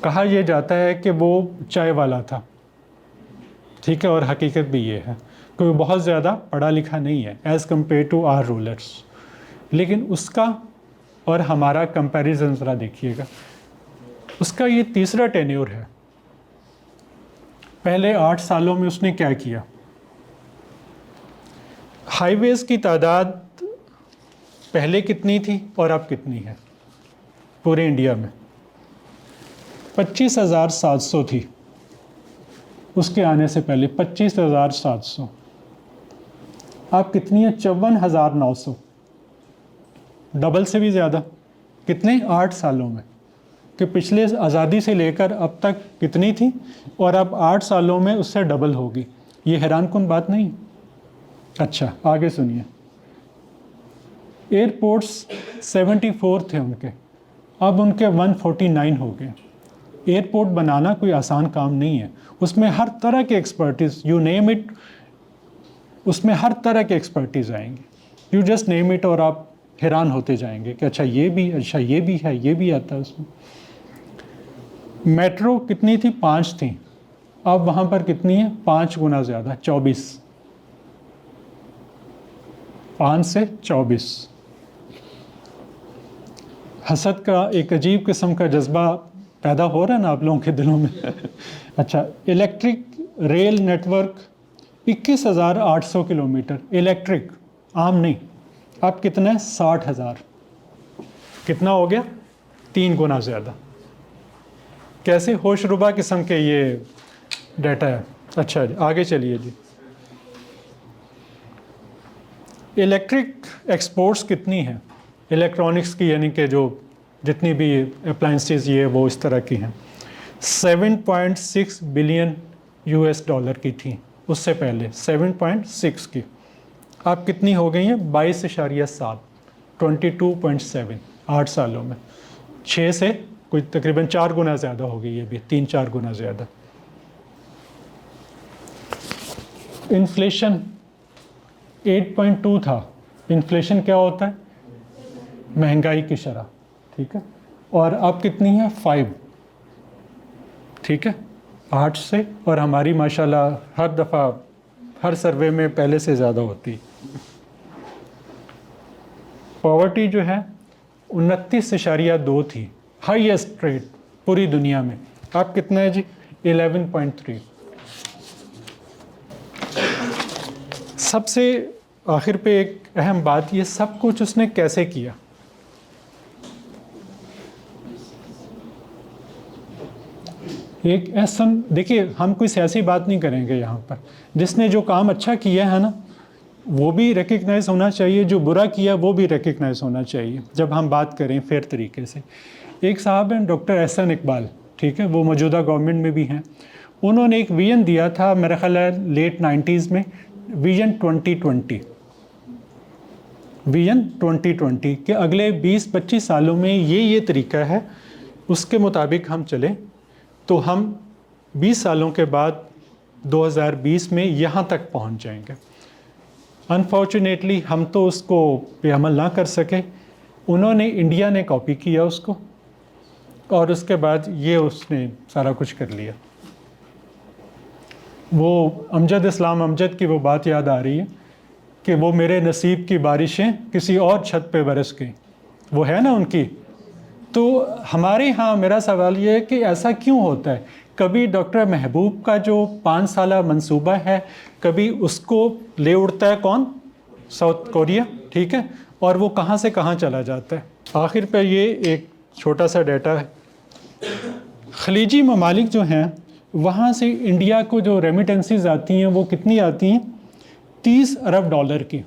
کہا یہ جاتا ہے کہ وہ چائے والا تھا، ٹھیک ہے، اور حقیقت بھی یہ ہے کہ وہ بہت زیادہ پڑھا لکھا نہیں ہے as compare to our rulers. لیکن اس کا اور ہمارا کمپیریزن ذرا دیکھیے گا. اس کا یہ تیسرا ٹینیور ہے. پہلے 8 سالوں میں اس نے کیا کیا؟ ہائی ویز کی تعداد پہلے کتنی تھی اور اب کتنی ہے پورے انڈیا میں؟ 25,700 تھی اس کے آنے سے پہلے، 25,700. اب کتنی ہے؟ 54,900. ڈبل سے بھی زیادہ. کتنے؟ 8 سالوں میں. کہ پچھلے آزادی سے لے کر اب تک کتنی تھی اور اب 8 سالوں میں اس سے ڈبل ہوگی. یہ حیران کن بات نہیں؟ اچھا آگے سنیے. ایئرپورٹس 74 تھے ان کے، اب ان کے 149 ہو گئے. ایئرپورٹ بنانا کوئی آسان کام نہیں ہے. اس میں ہر طرح کے ایکسپرٹیز، یو نیم اٹ، اس میں ہر طرح کے ایکسپرٹیز آئیں گے. یو جسٹ نیم اٹ اور آپ حیران ہوتے جائیں گے کہ اچھا یہ بھی، اچھا یہ بھی ہے، یہ بھی آتا ہے اس میں. میٹرو کتنی تھی؟ 5 تھیں. اب وہاں پر کتنی ہے؟ 5 گنا زیادہ، 24. 5 سے 24. حسد کا ایک عجیب قسم کا جذبہ پیدا ہو رہا ہے نا آپ لوگوں کے دلوں میں. اچھا، electric rail network 21,800 kilometre electric, عام نہیں. اب کتنا ہے؟ 60,000. کتنا ہو گیا؟ 3 گنا زیادہ. کیسے ہوش ربا قسم کے یہ ڈیٹا ہے. اچھا جی آگے چلیے جی. الیکٹرک ایکسپورٹس کتنی ہیں الیکٹرانکس کی، یعنی کہ جو جتنی بھی اپلائنسز یہ وہ اس طرح کی ہیں؟ 7.6 بلین $US کی تھیں اس سے پہلے، 7.6 کی. اب کتنی ہو گئی ہیں؟ 22.7، 22.7. 8 سالوں میں 6 سے کوئی تقریباً 4 گنا زیادہ ہو گئی. یہ بھی 3-4 گنا زیادہ. انفلیشن 8.2 تھا. انفلیشن کیا ہوتا ہے؟ مہنگائی کی شرح، ٹھیک ہے. اور اب کتنی ہے؟ 5. ٹھیک ہے، 8 سے. اور ہماری ماشاءاللہ ہر دفعہ ہر سروے میں پہلے سے زیادہ ہوتی. پاورٹی جو ہے 29.2 تھی، ہائیسٹ ریٹ پوری دنیا میں. اب کتنا ہے جی؟ 11.3. سب سے آخر پہ ایک اہم بات، یہ سب کچھ اس نے کیسے کیا؟ ایک ایسا، دیکھیے ہم کوئی سیاسی بات نہیں کریں گے یہاں پر. جس نے جو کام اچھا کیا ہے نا وہ بھی ریکگنائز ہونا چاہیے، جو برا کیا وہ بھی ریکگنائز ہونا چاہیے جب ہم بات کریں فیئر طریقے سے. ایک صاحب ہیں ڈاکٹر احسن اقبال، ٹھیک ہے، وہ موجودہ گورنمنٹ میں بھی ہیں. انہوں نے ایک ویژن دیا تھا میرا خیال ہے لیٹ 90s میں، ویژن 2020. ویژن 2020 کہ اگلے 20-25 سالوں میں یہ طریقہ ہے، اس کے مطابق ہم چلیں تو ہم 20 سالوں کے بعد 2020 میں یہاں تک پہنچ جائیں گے. انفارچونیٹلی ہم تو اس کو پہ عمل نہ کر سکے. انہوں نے، انڈیا نے کاپی کیا اس کو، اور اس کے بعد یہ اس نے سارا کچھ کر لیا. وہ امجد اسلام امجد کی وہ بات یاد آ رہی ہے کہ وہ میرے نصیب کی بارشیں کسی اور چھت پہ برس گئیں، وہ ہے نا ان کی. تو ہمارے ہاں میرا سوال یہ ہے کہ ایسا کیوں ہوتا ہے؟ کبھی ڈاکٹر محبوب کا جو 5 سالہ منصوبہ ہے، کبھی اس کو لے اڑتا ہے کون؟ ساؤتھ کوریا، ٹھیک ہے، اور وہ کہاں سے کہاں چلا جاتا ہے. آخر پہ یہ ایک چھوٹا سا ڈیٹا ہے. خلیجی ممالک جو ہیں وہاں سے انڈیا کو جو ریمیٹنسز آتی ہیں وہ کتنی آتی ہیں؟ $30 ارب کی.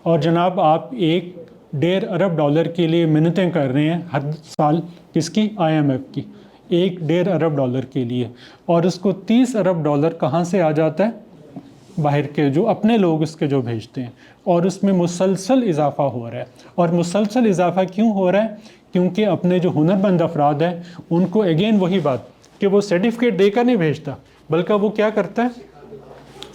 اور جناب آپ $1.5 ارب کے لیے منتیں کر رہے ہیں ہر سال. کس کی؟ IMF کی. $1.5 ارب کے لیے. اور اس کو $30 ارب کہاں سے آ جاتا ہے؟ باہر کے جو اپنے لوگ اس کے جو بھیجتے ہیں. اور اس میں مسلسل اضافہ ہو رہا ہے. اور مسلسل اضافہ کیوں ہو رہا ہے؟ کیونکہ اپنے جو ہنرمند افراد ہیں ان کو اگین وہی بات کہ وہ سرٹیفکیٹ دے کر نہیں بھیجتا، بلکہ وہ کیا کرتا ہے؟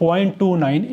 0.29,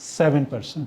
7%,